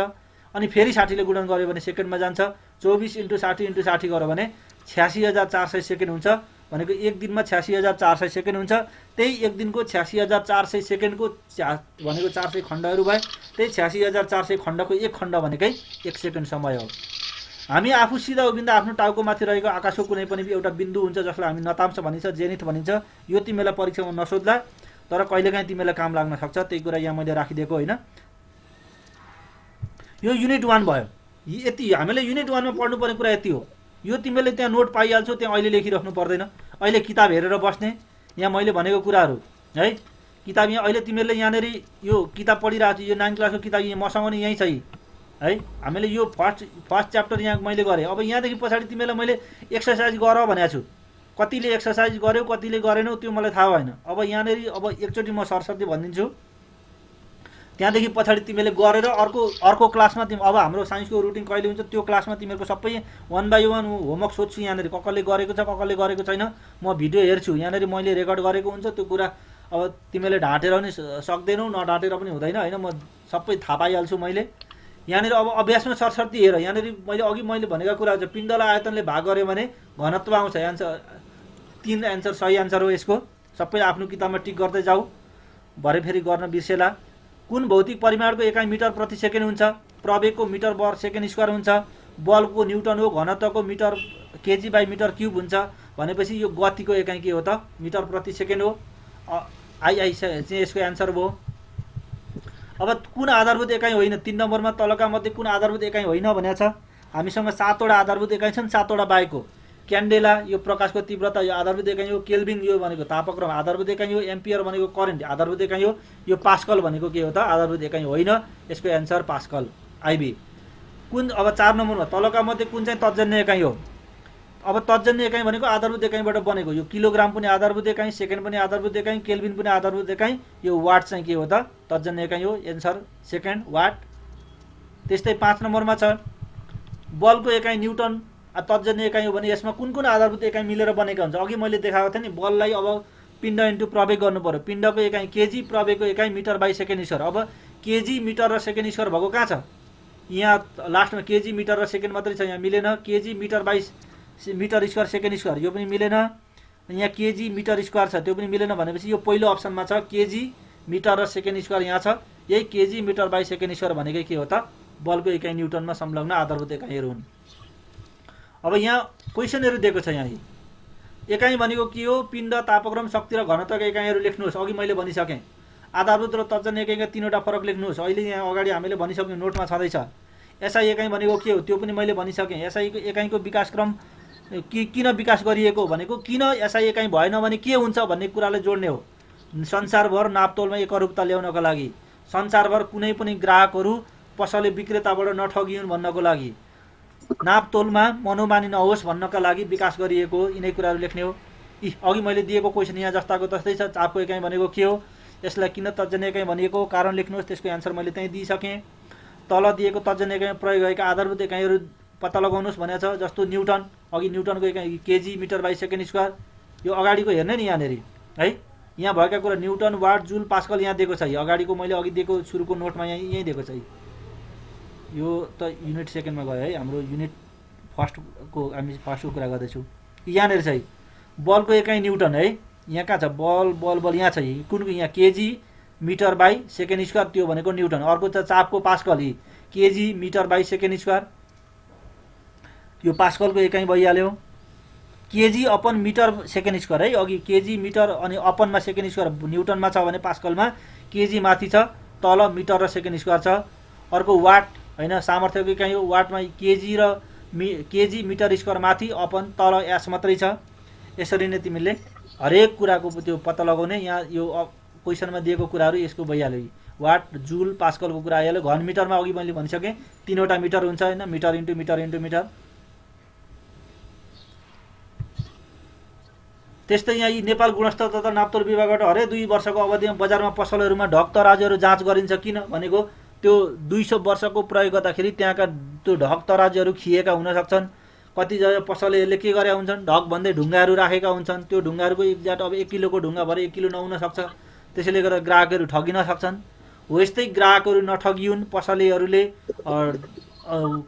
अनि फेरि 60ले गुणन गर्यो भने सेकेन्डमा जान्छ। 24 × 60 × 60 गर्यो भने 86,400 सेकेन्ड हुन्छ। भनेको 1 दिनमा 86,400 सेकेन्ड हुन्छ। त्यही 1 दिनको 86,400 सेकेन्डको भनेको 400 खण्डहरू भए। त्यही 86,400 खण्डको 1 खण्ड भनेकै 1 सेकेन्ड समय हो। हामी आफू सिधा उभिँदा आफ्नो टाउकोमाथि रहेको आकाशको कुनै पनि एउटा बिन्दु हुन्छ, जसलाई हामी नतांश भनिन्छ, जेनिथ भनिन्छ। यो तिमीलाई परीक्षामा नसोध्ला, तर कहिलेकाहीँ तिमीलाई काम लाग्न सक्छ। त्यही कुरा यहाँ मैले राखिदिएको होइन। यो युनिट 1 भयो। यति हामीले युनिट 1 मा पढ्नुपर्ने कुरा यति हो। यो तिमीले त्यहाँ नोट पाइहाल्छौ, त्यहाँ अहिले लेखिराख्नु पर्दैन। अहिले किताब हेरेर बस्ने, यहाँ मैले भनेको कुराहरू है। किताब यहाँ अहिले तिमीले यहाँनिर यो किताब पढिरहेको छु, यो 9 क्लासको किताब यहाँ मसँग नि यहीँ छ है। हामीले यो फर्स्ट च्याप्टर यहाँ मैले गरेँ। अब यहाँदेखि पछाडि तिमीलाई मैले एक्सर्साइज गर भनेको छु। कतिले एक्सर्साइज गर्यो कतिले गरेनौ त्यो मलाई थाहा भएन। अब यहाँनिर अब एकचोटि म सरसर्ती भनिदिन्छु, त्यहाँदेखि पछाडि तिमीले गरेर अर्को क्लासमा तिमी, अब हाम्रो साइन्सको रुटिन कहिले हुन्छ त्यो क्लासमा तिमीहरूको सबै 1 बाई 1 होमवर्क सोध्छु। यहाँनिर कसले गरेको छ कसले गरेको छैन म भिडियो हेर्छु। यहाँनिर मैले रेकर्ड गरेको हुन्छ त्यो कुरा। अब तिमीले ढाँटेर पनि सक्दैनौ, नढाँटेर पनि हुँदैन होइन। म सबै थाहा पाइहाल्छु मैले। यहाँनिर अब अभ्यासमा सरसर्ती हेर। यहाँनिर अघि मैले भनेका कुरा छ, पिण्डलाई आयतनले भाग गऱ्यो भने घनत्व आउँछ। एन्सर 3 एन्सर सही एन्सर हो यसको। सबै आफ्नो किताबमा टिक गर्दै जाऊ, भरे फेरि गर्न बिर्सेला। कुन भौतिक परिमाणको एकाइ मिटर प्रति सेकेन्ड हुन्छ? प्रवेगको मिटर पर सेकेन्ड स्क्वायर हुन्छ। बलको न्युटन हो। घनत्वको metre KG by metre cube हुन्छ। भनेपछि यो गतिको एकाइ के हो त? मिटर प्रति सेकेन्ड हो। आई चाहिँ यसको एन्सर भयो। अब कुन आधारभूत एकाइ होइन? 3 नम्बरमा तलका मध्ये कुन आधारभूत एकाइ होइन भनेको छ। हामीसँग 7वटा आधारभूत एकाइ छन्, 7वटा बाहेक हो। क्यान्डेला यो प्रकाशको तीव्रता, यो आधारभूत एकाइ हो। केल्भिन यो भनेको तापक्रम, आधारभूत एकाइ हो। एम्पियर भनेको करेन्ट, आधारभूत एकाइ हो। यो पास्कल भनेको के हो त? आधारभूत एकाइ होइन। यसको एन्सर पास्कल, आइबी। कुन अब 4 नम्बरमा तलका मध्ये कुन चाहिँ तर्जन्य एकाइ हो? अब तर्जन्य एकाइ भनेको आधारभूत एकाइबाट बनेको। यो किलोग्राम पनि आधारभूत एकाइ, सेकेन्ड पनि आधारभूत एकाइ, केल्भिन पनि आधारभूत एकाइ। यो वाट चाहिँ के हो त? तर्जन्य एकाइ हो। Answer second watt. त्यस्तै 5 नम्बरमा छ बलको एकाइ न्युटन तर्जनी एकाइ हो भने यसमा कुन कुन आधारभूत एकाइ मिलेर बनेका हुन्छ। अघि मैले देखाएको थिएँ नि, बललाई अब पिण्ड इन्टु प्रवेग गर्नु पर्यो। पिण्डको एकाइ केजी, प्रवेगको एकाइ मिटर बाई सेकेन्ड स्क्वायर। अब केजी मिटर र सेकेन्ड स्क्वायर भएको कहाँ छ? यहाँ लास्टमा केजी मिटर र सेकेन्ड मात्रै छ, यहाँ मिलेन। Kg metre by metre square second square यो पनि मिलेन। यहाँ केजी मिटर स्क्वायर छ त्यो पनि मिलेन भनेपछि यो पहिलो अप्सनमा छ केजी मिटर र सेकेन्ड स्क्वायर यहाँ छ। यही kg metre by second square भनेकै के हो त? बलको एकाइ न्युटनमा संलग्न आधारभूत एकाइहरू हुन्। अब यहाँ क्वेसनहरू दिएको छ। यहाँ एकाइ भनेको के हो? पिण्ड, तापक्रम, शक्ति र घनत्वका एकाइहरू लेख्नुहोस्। अघि मैले भनिसकेँ। आधारभूत र तर्जनी एकाइका तीनवटा फरक लेख्नुहोस्। अहिले यहाँ अगाडि हामीले भनिसक्यौँ, नोटमा छँदैछ। एसआई एकाइ भनेको के हो त्यो पनि मैले भनिसकेँ। एसआई एकाइको विकासक्रम किन विकास गरिएको भनेको, किन एसआई एकाइ भएन भने के हुन्छ भन्ने कुरालाई जोड्ने हो। संसारभर नापतोलमा एकरूपता ल्याउनका लागि, संसारभर कुनै पनि ग्राहकहरू पसले विक्रेताबाट नठगिउन् भन्नको लागि, नापतोलमा मनोमानी नहोस् भन्नका लागि विकास गरिएको यिनै कुराहरू लेख्ने हो। अघि मैले दिएको क्वेसन यहाँ जस्ताको तस्तै छ। चापको एकाइ भनेको के हो? यसलाई किन तर्जनी एकाइ भनिएको कारण लेख्नुहोस्। त्यसको एन्सर मैले त्यहीँ दिइसकेँ। तल दिएको तर्जनी एकाइमा प्रयोग भएका आधारभूत एकाइहरू पत्ता लगाउनुहोस् भनेको छ। जस्तो न्युटन, अघि न्युटनको एकाइ kg metre by second square यो अगाडिको हेर्ने नि यहाँनिर है। यहाँ भएका कुरा न्युटन, वाट, जुल, पास्कल यहाँ दिएको छ। अगाडिको मैले अघि दिएको सुरुको नोटमा यहीँ दिएको छ। यो त युनिट सेकेन्डमा गयो है। हाम्रो युनिट फर्स्टको हामी फर्स्टको कुरा गर्दैछौँ। यहाँनिर छ बलको एकाइ न्युटन है। यहाँ कहाँ छ? बल यहाँ छ। कुन यहाँ KG metre by second square त्यो भनेको न्युटन। अर्को छ चापको pascal, KG metre by second square यो पास्कलको एकाइ भइहाल्यो। KG upon metre second square है। अघि केजी मिटर अनि अपनमा सेकेन्ड स्क्वायर न्युटनमा छ भने पास्कलमा केजी माथि छ, तल मिटर र सेकेन्ड स्क्वायर छ। अर्को वाट होइन, सामर्थ्यको एकाइ हो। वाटमा केजी मिटर स्क्वायर माथि, अपन तल एस मात्रै छ। यसरी नै तिमीले हरेक कुराको त्यो पत्ता लगाउने। यहाँ यो क्वेसनमा दिएको कुराहरू यसको भइहाल्यो। वाट, जुल, पास्कलको कुरा आइहाल्यो। घन मिटरमा अघि मैले भनिसकेँ तीनवटा मिटर हुन्छ होइन, metre into metre into metre. त्यस्तै यहाँ यी नेपाल गुणस्तर तथा नापतोल विभागबाट हरेक 2 वर्षको अवधिमा बजारमा पसलहरूमा ढक तराजुहरू जाँच गरिन्छ। किन भनेको त्यो 200 वर्षको प्रयोग गर्दाखेरि त्यहाँका त्यो ढक तराजुहरू खिएका हुन सक्छन्। कति पसलहरूले के गरे हुन्छन्, ढक भन्दै ढुङ्गाहरू राखेका हुन्छन्। त्यो ढुङ्गाहरूको एक्ज्याक्ट अब 1 किलोको ढुङ्गा भरे 1 किलो नहुन सक्छ। त्यसैले गर्दा ग्राहकहरू ठगिन सक्छन्। हो यस्तै ग्राहकहरू नठगिउन्, पसलेहरूले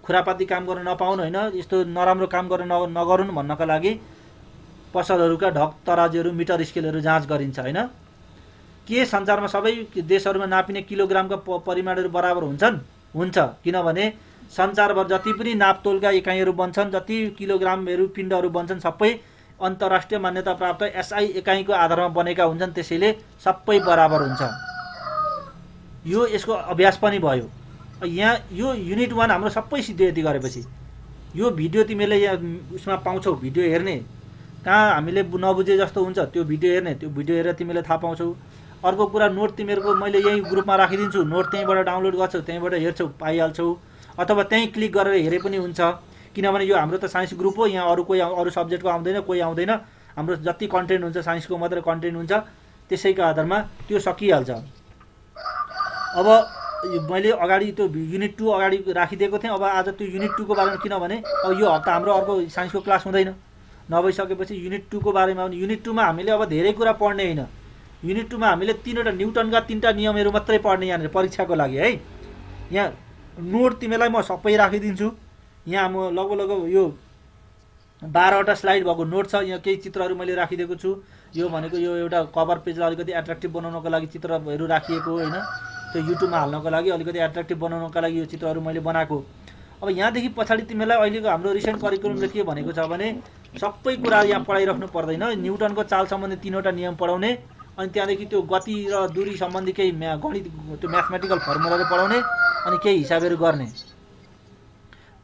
खुरापाती काम गर्न नपाउन् होइन, यस्तो नराम्रो काम गर्न नगरून् भन्नका लागि पसलहरूका ढक तराजुहरू मिटर स्केलहरू जाँच गरिन्छ होइन। के संसारमा सबै देशहरूमा नापिने किलोग्रामका परिमाणहरू बराबर हुन्छन्? हुन्छ। किनभने संसारभर जति पनि नापतोलका एकाइहरू बन्छन्, जति किलोग्रामहरू पिण्डहरू बन्छन्, सबै अन्तर्राष्ट्रिय मान्यता प्राप्त एसआई एकाइको आधारमा बनेका हुन्छन्। त्यसैले सबै बराबर हुन्छ। यो यसको अभ्यास पनि भयो। यहाँ यो युनिट 1 हाम्रो सबै सिद्धियो। यति गरेपछि यो भिडियो तिमीले यहाँ उसमा पाउँछौ, भिडियो हेर्ने। कहाँ हामीले नबुझे जस्तो हुन्छ त्यो भिडियो हेर्ने, त्यो भिडियो हेरेर तिमीले थाहा पाउँछौ। अर्को कुरा, नोट तिमीहरूको मैले यही ग्रुपमा राखिदिन्छु। नोट त्यहीँबाट डाउनलोड गर्छौ, त्यहीँबाट हेर्छौ, पाइहाल्छौ। अथवा त्यहीँ क्लिक गरेर हेरे पनि हुन्छ। किनभने यो हाम्रो त साइन्स ग्रुप हो। यहाँ अरू सब्जेक्टको आउँदैन, कोही आउँदैन। हाम्रो जति कन्टेन्ट हुन्छ साइन्सको मात्रै कन्टेन्ट हुन्छ। त्यसैको आधारमा त्यो सकिहाल्छ। अब मैले अगाडि त्यो युनिट 2 अगाडि राखिदिएको थिएँ। अब आज त्यो युनिट 2 को बारेमा, किनभने अब यो हप्ता हाम्रो अर्को साइन्सको क्लास हुँदैन। नभइसकेपछि युनिट 2 को बारेमा, युनिट 2 मा हामीले अब धेरै कुरा पढ्ने होइन। युनिट 2 मा हामीले 3वटा न्युटनका 3टा नियमहरू मात्रै पढ्ने यहाँनिर परीक्षाको लागि है। यहाँ नोट तिमीलाई म सबै राखिदिन्छु। यहाँ म लगभग यो 12वटा स्लाइड भएको नोट छ। यहाँ केही चित्रहरू मैले राखिदिएको छु। यो भनेको यो एउटा कभर पेजलाई अलिकति एट्र्याक्टिभ बनाउनको लागि चित्रहरू राखिएको होइन। त्यो युट्युबमा हाल्नको लागि अलिकति एट्र्याक्टिभ बनाउनका लागि यो चित्रहरू मैले बनाएको। अब यहाँदेखि पछाडि तिमीलाई अहिलेको हाम्रो रिसेन्ट करिकुलमले के भनेको छ भने सबै कुरा यहाँ पढाइराख्नु पर्दैन। न्युटनको चाल सम्बन्धी 3वटा नियम पढाउने, अनि त्यहाँदेखि त्यो गति र दूरी सम्बन्धी केही गणित त्यो म्याथमेटिकल फर्मुलाहरू पढाउने, अनि केही हिसाबहरू गर्ने।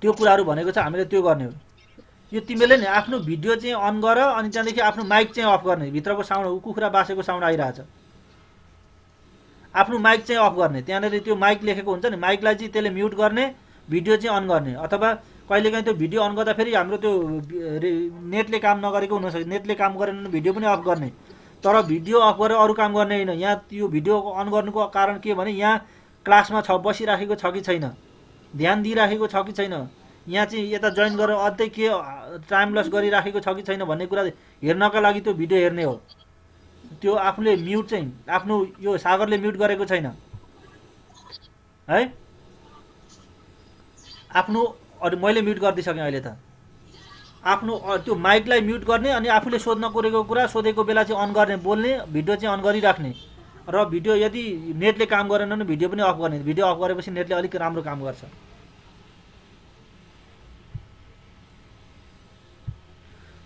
त्यो कुराहरू भनेको छ हामीले त्यो गर्ने हो। यो तिमीले नि आफ्नो भिडियो चाहिँ अन गर, अनि त्यहाँदेखि आफ्नो माइक चाहिँ अफ गर्ने। भित्रको साउन्ड कुखुरा बासेको साउन्ड आइरहेछ। आफ्नो माइक चाहिँ अफ गर्ने। त्यहाँनिर त्यो माइक लेखेको हुन्छ नि, माइकलाई चाहिँ त्यसले म्युट गर्ने, भिडियो चाहिँ अन गर्ने। अथवा कहिलेकाहीँ त्यो भिडियो अन गर्दा फेरि हाम्रो त्यो नेटले काम नगरेको हुनसक्छ। नेटले काम गरेन भने भिडियो पनि अफ गर्ने। तर भिडियो अफ गरेर अरू काम गर्ने होइन। यहाँ यो भिडियो अन गर्नुको कारण के भने यहाँ क्लासमा बसिराखेको छ कि छैन, ध्यान दिइराखेको छ कि छैन, यहाँ चाहिँ यता जोइन गरेर अझै के टाइम लस गरिराखेको छ कि छैन भन्ने कुरा हेर्नका लागि त्यो भिडियो हेर्ने हो। त्यो आफूले म्युट चाहिँ आफ्नो यो सागरले म्युट गरेको छैन है, आफ्नो मैले म्युट गरिदिइसकेँ अहिले त। आफ्नो त्यो माइकलाई म्युट गर्ने अनि आफूले सोध्न कोरेको कुरा सोधेको बेला चाहिँ अन गर्ने, बोल्ने, भिडियो चाहिँ अन गरिराख्ने। र भिडियो यदि नेटले काम गरेन भने भिडियो पनि अफ गर्ने। भिडियो अफ गरेपछि नेटले अलिक राम्रो काम गर्छ।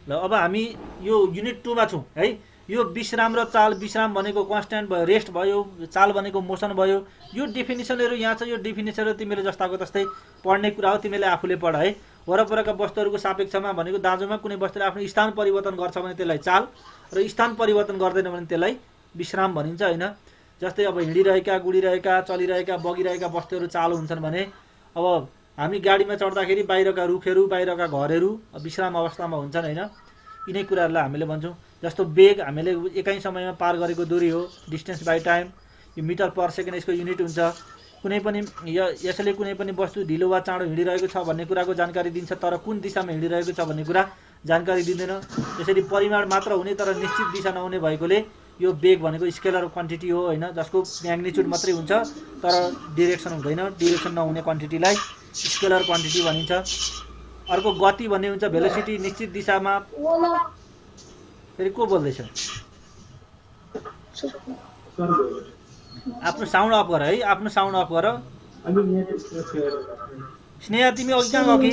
ल अब हामी यो युनिट 2 मा छौँ है। यो विश्राम र चाल, विश्राम भनेको कन्स्ट्यान्ट भयो, रेस्ट भयो, चाल भनेको मोसन भयो। यो डेफिनेसनहरू यहाँ छ। यो डेफिनेसनहरू तिमीले जस्ताको तस्तै पढ्ने कुरा हो, तिमीले आफूले पढ है। वरपरका वस्तुहरूको सापेक्षमा भनेको दाँजोमा कुनै वस्तुले आफ्नो स्थान परिवर्तन गर्छ भने त्यसलाई चाल, र स्थान परिवर्तन गर्दैन भने त्यसलाई विश्राम भनिन्छ होइन। जस्तै अब हिँडिरहेका, गुडिरहेका, चलिरहेका, बगिरहेका वस्तुहरू चाल हुन्छन् भने अब हामी गाडीमा चढ्दाखेरि बाहिरका रुखहरू, बाहिरका घरहरू विश्राम अवस्थामा हुन्छन् होइन। यिनै कुराहरूलाई हामीले भन्छौँ। जस्तो वेग हामीले एकै समयमा पार गरेको दूरी हो, डिस्टेन्स बाई टाइम। यो मिटर पर सेकेन्ड यसको युनिट हुन्छ। कुनै पनि यसले कुनै पनि वस्तु ढिलो वा चाँडो हिँडिरहेको छ भन्ने कुराको जानकारी दिन्छ, तर कुन दिशामा हिँडिरहेको छ भन्ने कुरा जानकारी दिँदैन। यसरी परिमाण मात्र हुने तर निश्चित दिशा नहुने भएकोले यो वेग भनेको स्केलर क्वान्टिटी हो होइन, जसको म्याग्निट्युड मात्रै हुन्छ तर डिरेक्सन हुँदैन। डिरेक्सन नहुने क्वान्टिटीलाई स्केलर क्वान्टिटी भनिन्छ। अर्को गति भन्ने हुन्छ भेलोसिटी, निश्चित दिशामा। फेरि को बोल्दैछ? आफ्नो साउन्ड अफ गर है, आफ्नो साउन्ड अफ गर। स्नेहा तिमी अघि कहाँ गयो कि?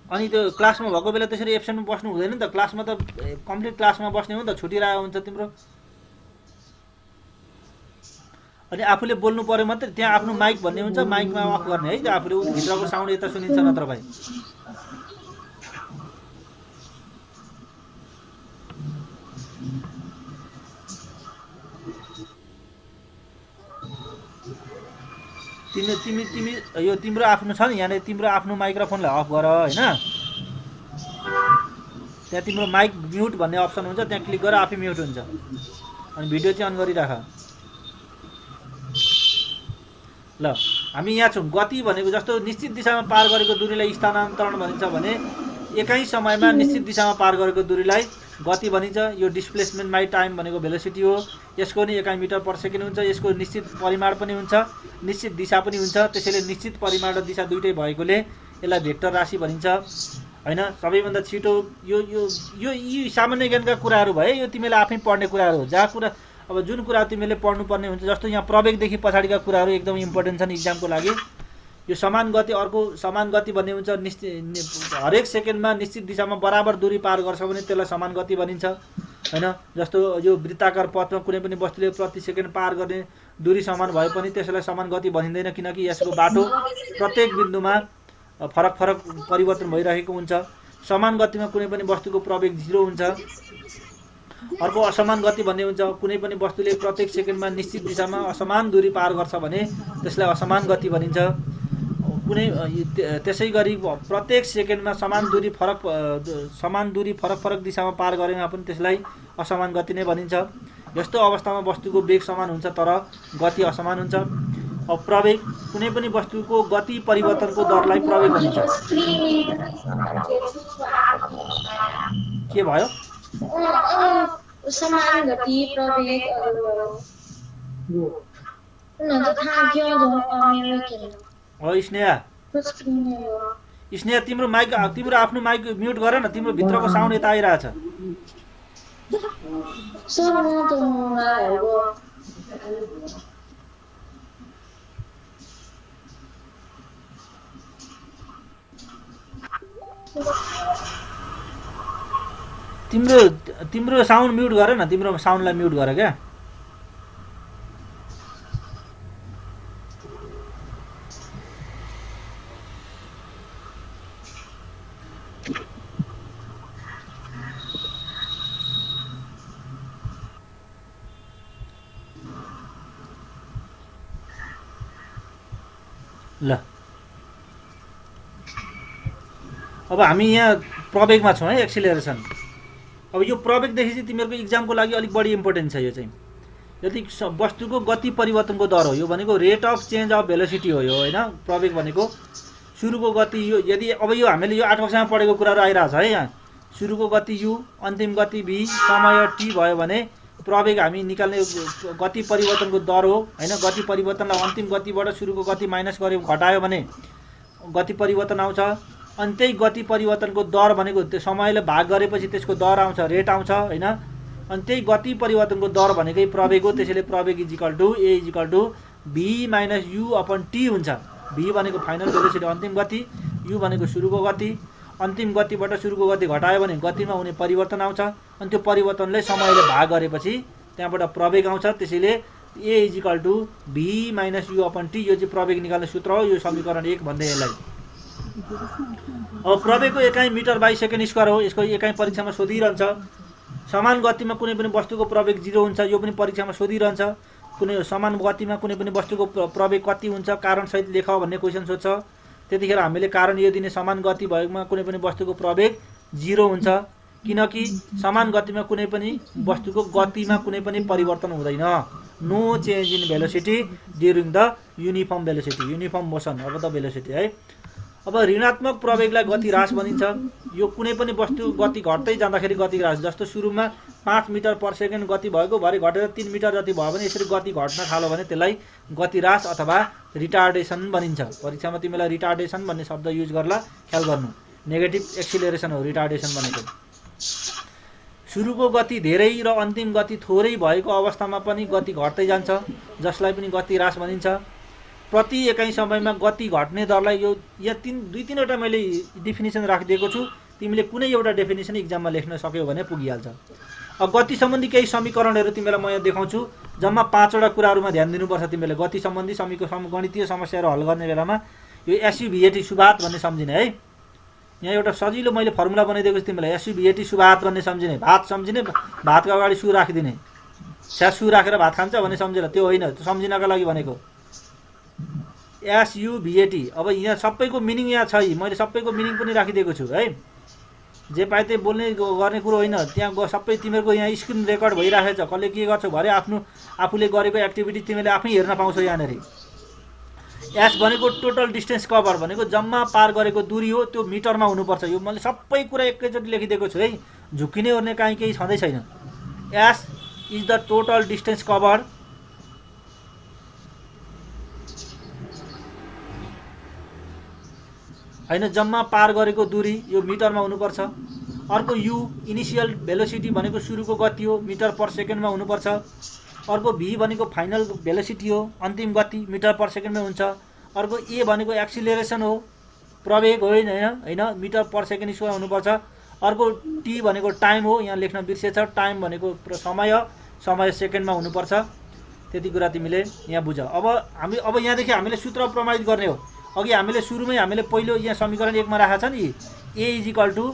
अनि त्यो क्लासमा भएको बेला त्यसरी एब्सेन्टमा बस्नु हुँदैन नि त। क्लासमा त कम्प्लिट क्लासमा बस्ने हो नि त, छुटिरहेको हुन्छ तिम्रो। अनि आफूले बोल्नु पर्यो मात्रै। त्यहाँ आफ्नो माइक भन्ने हुन्छ, माइकमा अफ गर्ने है। त्यो आफूले भित्रको साउन्ड यता सुनिन्छ नत्र भाइ। तिमी तिमी तिमी यो तिम्रो आफ्नो छ नि यहाँनिर, तिम्रो आफ्नो माइक्रोफोनलाई अफ गर होइन। त्यहाँ तिम्रो माइक म्युट भन्ने अप्सन हुन्छ, त्यहाँ क्लिक गरेर आफै म्युट हुन्छ। अनि भिडियो चाहिँ अन गरिराख। ल हामी यहाँ छौँ। गति भनेको जस्तो निश्चित दिशामा पार गरेको दूरीलाई स्थानान्तरण भनिन्छ भने एकै समयमा निश्चित दिशामा पार गरेको दूरीलाई गति भनिन्छ। यो डिस्प्लेसमेन्ट बाई टाइम भनेको भेलोसिटी हो। यसको नि एकाइ मिटर पर सेकेन्ड हुन्छ। यसको निश्चित परिमाण पनि हुन्छ, निश्चित दिशा पनि हुन्छ। त्यसैले निश्चित परिमाण र दिशा दुइटै भएकोले यसलाई भेक्टर राशि भनिन्छ होइन। सबैभन्दा छिटो यो यो यो यी सामान्य ज्ञानका कुराहरू भए। यो तिमीले आफै पढ्ने कुराहरू हो। जहाँ कुरा अब जुन कुरा तिमीले पढ्नुपर्ने हुन्छ, जस्तो यहाँ प्रवेगदेखि पछाडिका कुराहरू एकदम इम्पोर्टेन्ट छन् इक्जामको लागि। यो समान गति, अर्को समान गति भन्ने हुन्छ निश्चित हरेक सेकेन्डमा निश्चित दिशामा बराबर दूरी पार गर्छ भने त्यसलाई समान गति भनिन्छ होइन। जस्तो यो वृत्ताकार पथमा कुनै पनि वस्तुले प्रति सेकेन्ड पार गर्ने दूरी समान भए पनि त्यसलाई समान गति भनिँदैन, किनकि यसको बाटो प्रत्येक बिन्दुमा फरक फरक परिवर्तन भइरहेको हुन्छ। समान गतिमा कुनै पनि वस्तुको प्रवेग 0 हुन्छ। अर्को असमान गति भन्ने हुन्छ कुनै पनि वस्तुले प्रत्येक सेकेन्डमा निश्चित दिशामा असमान दूरी पार गर्छ भने त्यसलाई असमान गति भनिन्छ। कुनै त्यसै गरी प्रत्येक सेकेन्डमा समान दूरी फरक फरक दिशामा पार गरेमा पनि त्यसलाई असमान गति नै भनिन्छ। यस्तो अवस्थामा वस्तुको वेग समान हुन्छ तर गति असमान हुन्छ। अब प्रवेग कुनै पनि वस्तुको गति परिवर्तनको दरलाई प्रवेग भनिन्छ। के भयो? समान गति प्रवेग स्नेहा तिम्रो आफ्नो माइक म्युट गर न। तिम्रो भित्रको साउन्ड यता आइरहेछ। तिम्रो साउन्ड म्युट गर न। तिम्रो साउन्डलाई म्युट गर क्या। ल अब हामी यहाँ प्रवेगमा छौँ है, एक्सिलरेसन। अब यो प्रवेगदेखि चाहिँ तिमीहरूको इक्जामको लागि अलिक बढी इम्पोर्टेन्ट छ। यो चाहिँ यदि वस्तुको गति परिवर्तनको दर हो, यो भनेको rate of change of velocity हो यो होइन। प्रवेग भनेको सुरुको गति यो, यदि अब यो हामीले यो 8 कक्षामा पढेको कुराहरू आइरहेछ है यहाँ। सुरुको गति u, अन्तिम गति v, समय t भयो भने प्रवेग हामी निकाल्ने गति परिवर्तनको दर हो होइन। गति परिवर्तनलाई अन्तिम गतिबाट सुरुको गति माइनस गर्यो घटायो भने गति परिवर्तन आउँछ। अनि त्यही गति परिवर्तनको दर भनेको त्यो समयले भाग गरेपछि त्यसको दर आउँछ, रेट आउँछ होइन। अनि त्यही गति परिवर्तनको दर भनेकै प्रवेग हो। त्यसैले प्रवेग equal to A equal to v minus U upon T हुन्छ। v भनेको फाइनल भेलोसिटी अन्तिम गति, u भनेको सुरुको गति, अन्तिम गतिबाट सुरुको गति घटायो भने गतिमा हुने परिवर्तन आउँछ। अनि त्यो परिवर्तनले समयले भाग गरेपछि त्यहाँबाट प्रवेग आउँछ। त्यसैले A equal to v minus U upon T, यो चाहिँ प्रवेग निकाल्ने सूत्र हो। यो समीकरण 1 भन्दै यसलाई। अब प्रवेगको एकाइ मिटर बाई सेकेन्ड स्क्वायर हो। यसको एकाइ परीक्षामा सोधिरहन्छ। समान गतिमा कुनै पनि वस्तुको प्रवेग 0 हुन्छ, यो पनि परीक्षामा सोधिरहन्छ। कुनै समान गतिमा कुनै पनि वस्तुको प्रवेग कति हुन्छ कारण सहित लेख भन्ने क्वेसन सोध्छ। त्यतिखेर हामीले कारण यो दिने समान गति भएकोमा कुनै पनि वस्तुको प्रवेग 0 हुन्छ, किनकि समान गतिमा कुनै पनि वस्तुको गतिमा कुनै पनि परिवर्तन हुँदैन। No change in velocity during the uniform velocity, uniform motion of the velocity है। अब ऋणात्मक प्रवेगलाई गति ह्रास भनिन्छ। यो कुनै पनि वस्तु गति घट्दै जाँदाखेरि गति ह्रास, जस्तो सुरुमा 5 मिटर पर सेकेन्ड गति भएको भरे घटेर 3 मिटर जति भयो भने यसरी गति घट्न थाल्यो भने त्यसलाई गति ह्रास अथवा रिटार्डेसन भनिन्छ। परीक्षामा तिमीलाई रिटार्डेसन भन्ने शब्द युज गर्ला, ख्याल गर्नु। नेगेटिभ एक्सिलरेसन हो रिटार्डेसन भनेको। सुरुको गति धेरै र अन्तिम गति थोरै भएको अवस्थामा पनि गति घट्दै जान्छ, जसलाई पनि गति ह्रास भनिन्छ। प्रति एकाइ समयमा गति घट्ने दरलाई यो यहाँ दुई तीनवटा मैले डेफिनेसन राखिदिएको छु। तिमीले कुनै एउटा डेफिनेसन इक्जाममा लेख्न सक्यौ भने पुगिहाल्छ। अब गति सम्बन्धी केही समीकरणहरू तिमीलाई म यहाँ देखाउँछु। जम्मा 5वटा कुराहरूमा ध्यान दिनुपर्छ तिमीले गति सम्बन्धी गणितीय समस्याहरू हल गर्ने बेलामा। यो एसयुभिएटी सुभात भन्ने सम्झिने है। यहाँ एउटा सजिलो मैले फर्मुला बनाइदिएको छु तिमीलाई। एसयुभिएटी सुभात भन्ने सम्झिने, भात सम्झिने, भातको अगाडि सु राखिदिने। स्या सु राखेर भात खान्छ भन्ने सम्झेर, त्यो होइन, त्यो सम्झिनका लागि भनेको। एसयुभिएटी। अब यहाँ सबैको मिनिङ यहाँ छ, मैले सबैको मिनिङ पनि राखिदिएको छु है। जे पाए त्यही बोल्ने गर्ने कुरो होइन। त्यहाँ सबै तिमीहरूको यहाँ स्क्रिन रेकर्ड भइराखेको छ। कसले के गर्छौ भरे आफूले गरेको एक्टिभिटी तिमीले आफै हेर्न पाउँछौ यहाँनिर। एस भनेको टोटल डिस्टेन्स कभर भनेको जम्मा पार गरेको दूरी हो, त्यो मिटरमा हुनुपर्छ। यो मैले सबै कुरा एकैचोटि लेखिदिएको छु है, झुक्किने ओर्ने केही छँदै छैन। S is the total distance cover हैन, जम्मा पार गरेको दूरी यो मिटरमा हुनुपर्छ। अर्को यु इनिसियल भेलोसिटी भनेको सुरुको गति हो, मिटर पर सेकेन्डमा हुनुपर्छ। अर्को भी भनेको फाइनल भेलोसिटी हो, अन्तिम गति मिटर पर सेकेन्डमा हुन्छ। अर्को ए भनेको एक्सिलरेसन हो, प्रवेग होइन हैन, मिटर पर सेकेन्ड स्क्वायर हुनुपर्छ। अर्को टी भनेको टाइम हो, यहाँ लेख्न बिर्सेछ, टाइम भनेको समय सेकेन्डमा हुनुपर्छ। त्यति कुरा तिमीले यहाँ बुझ। अब यहाँदेखि हामीले सूत्र प्रमाणित गर्ने हो। अघि हामीले सुरुमै हामीले पहिलो यहाँ समीकरण 1 मा राखेको छ नि, A equal to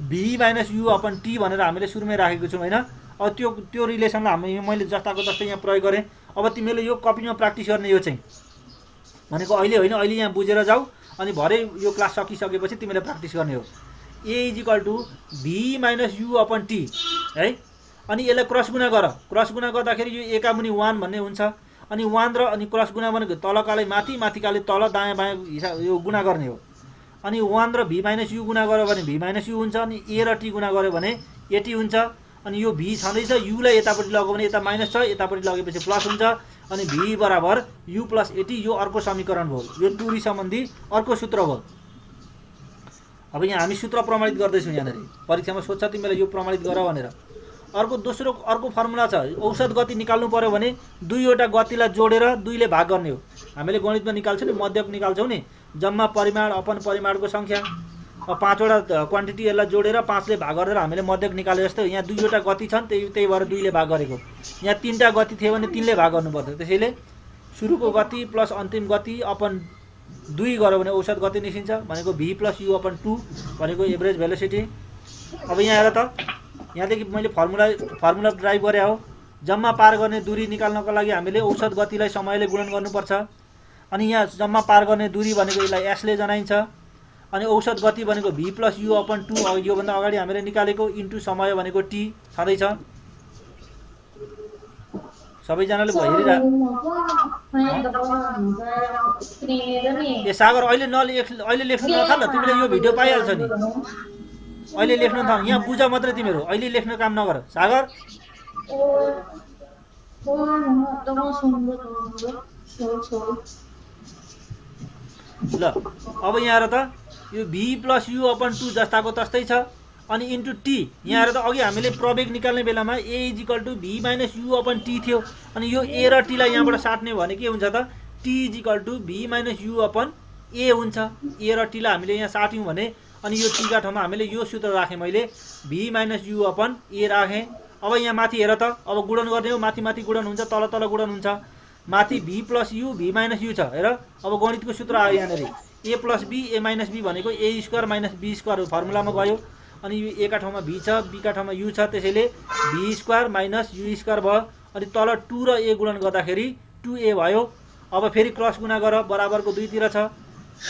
V minus U upon T भनेर हामीले सुरुमै राखेको छौँ होइन। अब त्यो रिलेसनलाई मैले जस्ताको जस्तै यहाँ प्रयोग गरेँ। अब तिमीले यो कपीमा प्र्याक्टिस गर्ने, यो चाहिँ भनेको अहिले होइन, अहिले यहाँ बुझेर जाऊ। अनि भरे यो क्लास सकिसकेपछि तिमीले प्र्याक्टिस गर्ने हो। A equal to V minus U upon T है। अनि यसलाई क्रस गुणा गर। क्रस गुणा गर्दाखेरि यो एका मुनि 1 भन्ने हुन्छ। अनि 1 र अनि क्रस गुणा भनेको तलकाले माथि, माथिकाले तल, दायाँ बायाँ हिसाब यो गुणा गर्ने हो। अनि 1 र भी माइनस यु गुणा गर्यो भने भी माइनस यु हुन्छ। अनि ए र टी गुणा गर्यो भने एटी हुन्छ। अनि यो भी छँदैछ, युलाई यतापट्टि लग्यो भने यता माइनस छ, यतापट्टि लगेपछि प्लस हुन्छ। अनि भी बराबर यु प्लस एटी, यो अर्को समीकरण भयो। यो दूरी सम्बन्धी अर्को सूत्र भयो। अब यहाँ हामी सूत्र प्रमाणित गर्दैछौँ। यहाँनिर परीक्षामा सोध्छ तिमीलाई यो प्रमाणित गर भनेर। अर्को फर्मुला छ, औसत गति निकाल्नु पर्यो भने दुईवटा गतिलाई जोडेर 2 ले भाग गर्ने हो। हामीले गणितमा निकाल्छौँ नि, मध्यक निकाल्छौँ नि, जम्मा परिमाण अपन परिमाणको सङ्ख्या। 5वटा क्वान्टिटी यसलाई जोडेर 5 ले भाग गरेर हामीले मध्यक निकाले जस्तो। यहाँ 2वटा गति छन्, त्यही भएर 2 ले भाग गरेको। यहाँ 3टा गति थियो भने 3 ले भाग गर्नुपर्छ। त्यसैले सुरुको गति प्लस अन्तिम गति अपन 2 गऱ्यो भने औसत गति निस्किन्छ, भनेको भी प्लस यु अपन 2 भनेको एभरेज भेलोसिटी। अब यहाँ हेर त, यहाँदेखि मैले फर्मुला ड्राइभ गरे हो। जम्मा पार गर्ने दूरी निकाल्नको लागि हामीले औसत गतिलाई समयले गुणन गर्नुपर्छ। अनि यहाँ जम्मा पार गर्ने दूरी भनेको यसलाई एसले जनाइन्छ। अनि औसत गति भनेको भी प्लस यु अपन 2, योभन्दा अगाडि हामीले निकालेको, इन्टु समय भनेको टी छँदैछ। सबैजनाले हेरिरा ए सागर अहिले लेख्न नथाल तिमीले यो भिडियो पाइहाल्छ नि अहिले लेख्न थाल यहाँ बुझ मात्रै तिमीहरू अहिले लेख्न काम नगर सागर ल अब यहाँ हेर त यो v + u/2 जस्ताको तस्तै छ अनि इन्टु टी यहाँ हेर त अघि हामीले प्रवेग निकाल्ने बेलामा a = v - u/t थियो अनि यो a र t लाई यहाँबाट साट्ने भने के हुन्छ त t = v - u/a हुन्छ a र t लाई हामीले यहाँ साट्यौँ भने अनि यो t का ठाउँमा हामीले यो सूत्र राखेँ मैले v - u/a राखेँ अब यहाँ माथि हेर त अब गुणन गर्ने हो माथि माथि गुणन हुन्छ तल तल गुणन हुन्छ माथि v + u v - u छ हेर अब गणितको सूत्र आयो यहाँनेरि a + b a - b भनेको a² - b² फर्मुलामा गयो अनि यो a का ठाउँमा v छ b का ठाउँमा u छ त्यसैले v² - u² भयो अनि तल 2 र a गुणन गर्दाखेरि 2a भयो अब फेरि क्रस गुणा गर बराबरको दुईतिर छ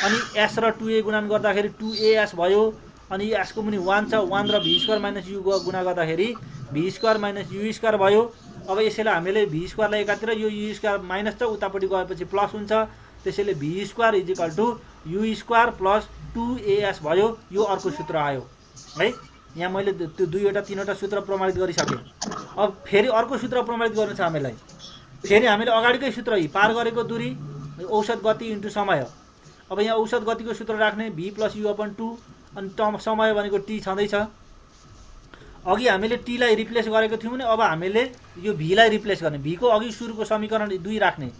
अनि s र 2a गुणन गर्दाखेरि 2as भयो अनि s को मुनि 1 छ 1 र v² - u गुणा गर्दाखेरि v² - u² भयो अब यसैले हामीले v² लाई एकातिर यो u² माइनस छ उतापट्टि गएपछि प्लस हुन्छ त्यसैले v² = u² + 2as भयो यो अर्को सूत्र आयो है यहाँ मैले त्यो दुईवटा तीनवटा सूत्र प्रमाणित गरिसकेँ अब फेरि अर्को सूत्र प्रमाणित गर्नु छ हामीलाई फेरि हामीले अगाडिकै सूत्र पार गरेको दूरी औसत गति इन्टु समय अब यहाँ औसत गतिको सूत्र राख्ने v + u/2 अनि समय भनेको t छँदैछ अघि हामीले t लाई रिप्लेस गरेको थियौँ भने अब हामीले यो v लाई रिप्लेस गर्ने v को अघि सुरुको समीकरण 2 राख्ने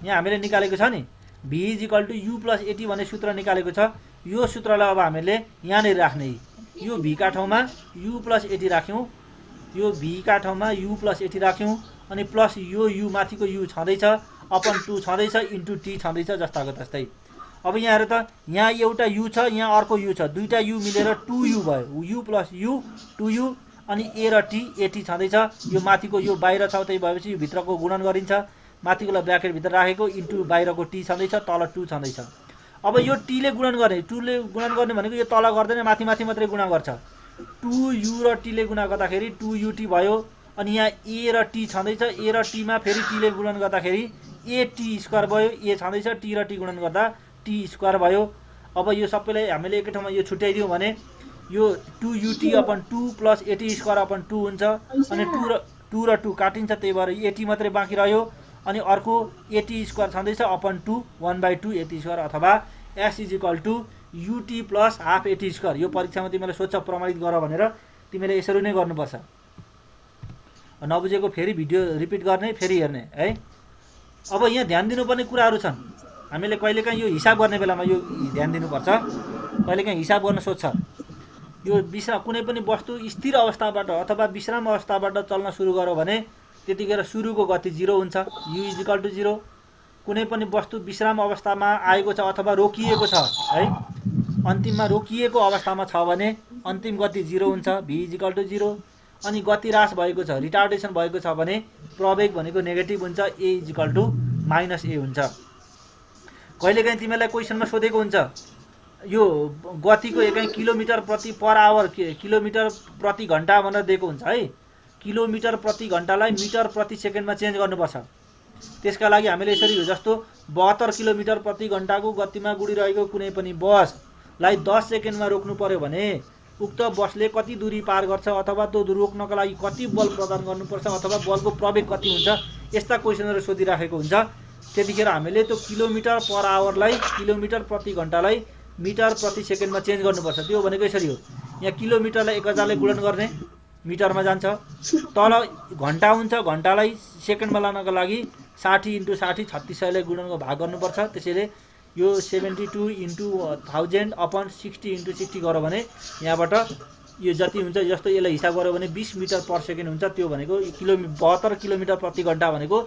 यहाँ हामीले निकालेको छ नि v = u + at भन्ने सूत्र निकालेको छ यो सूत्रलाई अब हामीले यहाँनिर राख्ने यो v का ठाउँमा u + at राख्यौँ यो v का ठाउँमा u + at राख्यौँ अनि प्लस यो u माथिको u छँदैछ अपन 2 छँदैछ इन्टु t छँदैछ जस्ताको तस्तै अब यहाँ हेर त यहाँ एउटा u छ यहाँ अर्को u छ दुईटा u मिलेर 2u भयो u + u 2u अनि a र t at छँदैछ यो माथिको यो बाहिर छ त्यही भएपछि यो भित्रको गुणन गरिन्छ माथिकोलाई ब्र्याकेट भित्र राखेको इन्टु बाहिरको t छँदैछ तल 2 छँदैछ अब यो t ले गुणन गर्ने 2 ले गुणन गर्ने भनेको यो तल गर्दैन माथि माथि मात्रै गुणा गर्छ 2u र t ले गुणा गर्दाखेरि 2ut भयो अनि यहाँ a र t छँदैछ a र t मा फेरि t ले गुणन गर्दाखेरि at² भयो a छँदैछ t र t गुणन गर्दा t² भयो अब यो सबैलाई हामीले एकै ठाउँमा यो छुट्याइदियौँ भने यो 2ut/2 + at²/2 हुन्छ अनि 2 र 2 काटिन्छ त्यही भएर at मात्रै बाँकी रह्यो अनि अर्को at² छँदैछ /2 1/2 at² अथवा s = ut + हाफ at²। यो परीक्षामा तिमीले सोध्छ प्रमाणित गर भनेर तिमीले यसरी नै गर्नुपर्छ नबुझेको फेरि भिडियो रिपिट गर्ने फेरि हेर्ने है अब यहाँ ध्यान दिनुपर्ने कुराहरू छन् हामीले कहिलेकाहीँ यो हिसाब गर्ने बेलामा यो ध्यान दिनुपर्छ कहिलेकाहीँ हिसाब गर्न सोध्छ यो कुनै पनि वस्तु स्थिर अवस्थाबाट अथवा विश्राम अवस्थाबाट चल्न सुरु गर्यो भने त्यतिखेर सुरुको गति 0 हुन्छ u = 0 कुनै पनि वस्तु विश्राम अवस्थामा आएको छ अथवा रोकिएको छ है अन्तिममा रोकिएको अवस्थामा छ भने अन्तिम गति 0 हुन्छ v = 0 अनि गति ह्रास भएको छ रिटार्डेसन भएको छ भने प्रवेग भनेको नेगेटिभ हुन्छ a = -a हुन्छ कहिलेकाहीँ तिमीलाई क्वेशनमा सोधेको हुन्छ यो गतिको एकाइ किलोमिटर प्रति पर आवर किलोमिटर प्रति घण्टा भनेर दिएको हुन्छ है किलोमिटर प्रति घण्टालाई मिटर प्रति सेकेन्डमा चेन्ज गर्नुपर्छ त्यसका लागि हामीले यसरी हो जस्तो 72 किलोमिटर प्रति घण्टाको गतिमा गुडिरहेको कुनै पनि बसलाई 10 सेकेन्डमा रोक्नु पर्यो भने उक्त बसले कति दूरी पार गर्छ अथवा त्यो रोक्नका लागि कति बल प्रदान गर्नुपर्छ अथवा बलको प्रवेग कति हुन्छ यस्ता क्वेशनहरू सोधिराखेको हुन्छ त्यतिखेर हामीले त्यो किलोमिटर पर आवरलाई किलोमिटर प्रति घण्टालाई मिटर प्रति सेकेन्डमा चेन्ज गर्नुपर्छ त्यो भनेको यसरी हो यहाँ किलोमिटरलाई 1000 ले गुणन गर्ने मिटरमा जान्छ तल घण्टा हुन्छ घण्टालाई सेकेन्डमा लानको लागि 60 × 60 3600 ले गुणन भाग गर्नुपर्छ त्यसैले यो 72 × 1000/60 × 60 गर्यो भने यहाँबाट यो जति हुन्छ जस्तो यसलाई हिसाब गर्यो भने 20 मिटर पर सेकेन्ड हुन्छ त्यो भनेको 72 किलोमिटर प्रति घण्टा भनेको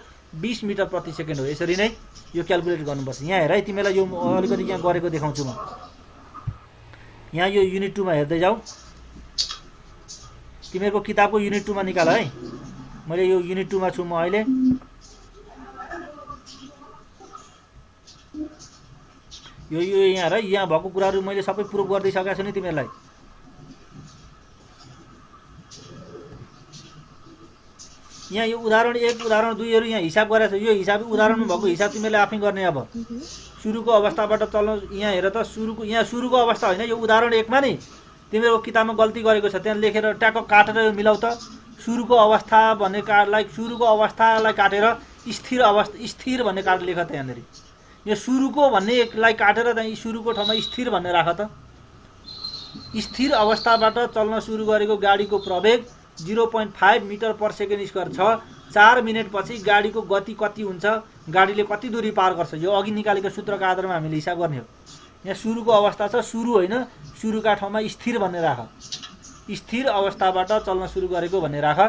20 मिटर प्रति सेकेन्ड हो यसरी नै यो क्याल्कुलेट गर्नुपर्छ यहाँ हेर है तिमीलाई यो अलिकति यहाँ गरेको देखाउँछु म यहाँ यो युनिट 2 मा हेर्दै जाऊ तिमीहरुको किताबको युनिट 2 मा निकाल है मैले यो युनिट 2 मा छु म अहिले यो यहाँ हेर यहाँ भएको कुराहरु मैले सबै प्रुफ गर्दै सकेको छु नि तिमीहरुलाई यहाँ यो उदाहरण 1 उदाहरण 2 हरू यहाँ हिसाब गरेको छ। यो हिसाब उदाहरणमा भएको हिसाब तिमीले आफै गर्ने। अब सुरुको अवस्थाबाट चल्नु। यहाँ हेर त यहाँ सुरुको अवस्था होइन, यो उदाहरण 1 मा नि तिम्रो किताबमा गल्ती गरेको छ, त्यहाँ लेखेर ट्याक्क काटेर मिलाउ त। सुरुको अवस्था भन्ने कार्डलाई सुरुको अवस्थालाई काटेर स्थिर भन्ने कार्ड लेख त यहाँनिर। यो सुरुको भन्नेलाई काटेर त्यहाँ सुरुको ठाउँमा स्थिर भन्ने राख त। स्थिर अवस्थाबाट चल्न सुरु गरेको गाडीको प्रवेग 0.5 मिटर पर सेकेन्ड स्क्वायर छ। 4 मिनेटपछि गाडीको गति कति हुन्छ, गाडीले कति दूरी पार गर्छ, यो अघि निकालेको सूत्रको आधारमा हामीले हिसाब गर्ने हो। यहाँ सुरुको अवस्था छ, सुरु होइन, सुरुका ठाउँमा स्थिर भन्ने राख। स्थिर अवस्थाबाट चल्न सुरु गरेको भन्ने राख।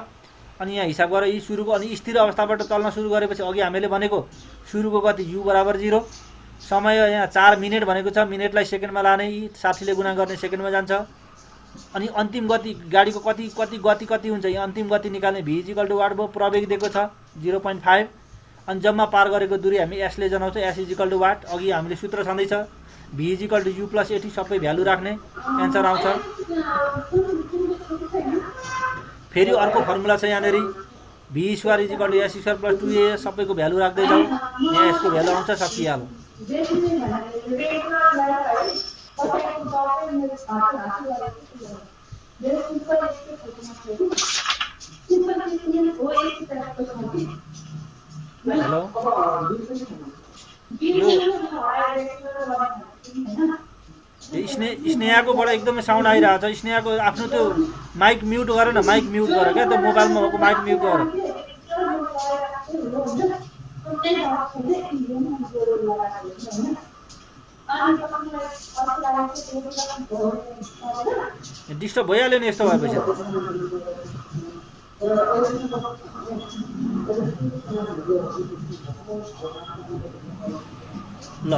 अनि यहाँ हिसाब गरेर यी सुरुको अनि स्थिर अवस्थाबाट चल्न सुरु गरेपछि अघि हामीले भनेको सुरुको गति u बराबर 0, समय यहाँ 4 मिनेट भनेको छ, मिनेटलाई सेकेन्डमा लाने, 60 ले गुणा गर्ने सेकेन्डमा जान्छ। अनि अन्तिम गति गाडीको कति हुन्छ, यहाँ अन्तिम गति निकाल्ने v = वाट भयो। प्रवेग दिएको छ 0.5। अनि जम्मा पार गरेको दूरी हामी s ले जनाउँछ, s = वाट। अघि हामीले सूत्र छँदैछ v = u + 80, सबै भ्यालु राख्ने, एन्सर आउँछ। फेरि अर्को फर्मुला छ यहाँनिर v² = s² + 2a, सबैको भ्यालु राख्दै जाऊ, यहाँ यसको भ्यालु आउँछ, सकिहाल्यो। हेलो, स्नेहाकोबाट एकदमै साउन्ड आइरहेको छ। स्नेहाको आफ्नो त्यो माइक म्युट गर न, माइक म्युट गर क्या, त्यो मोबाइलमा भएको माइक म्युट गर। डिस्टर्ब भइहाल्यो नि यस्तो भएपछि। ल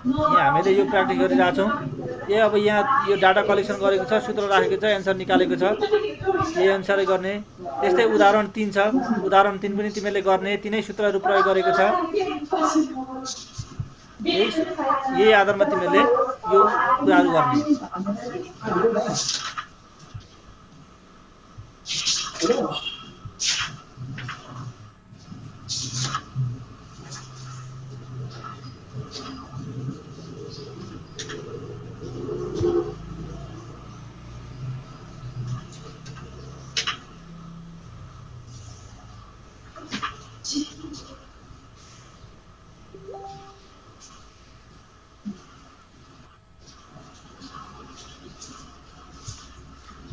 यहाँ हामीले यो प्र्याक्टिस गरिरहेको छौँ। अब यहाँ यो डाटा कलेक्सन गरेको छ, सूत्र राखेको छ, एन्सर निकालेको छ, यही अनुसारै गर्ने। त्यस्तै उदाहरण 3 छ, उदाहरण 3 पनि तिमीले गर्ने, तिनै सूत्रहरू प्रयोग गरेको छ। यही आधारमा तिमीले यो कुराहरू गर्ने।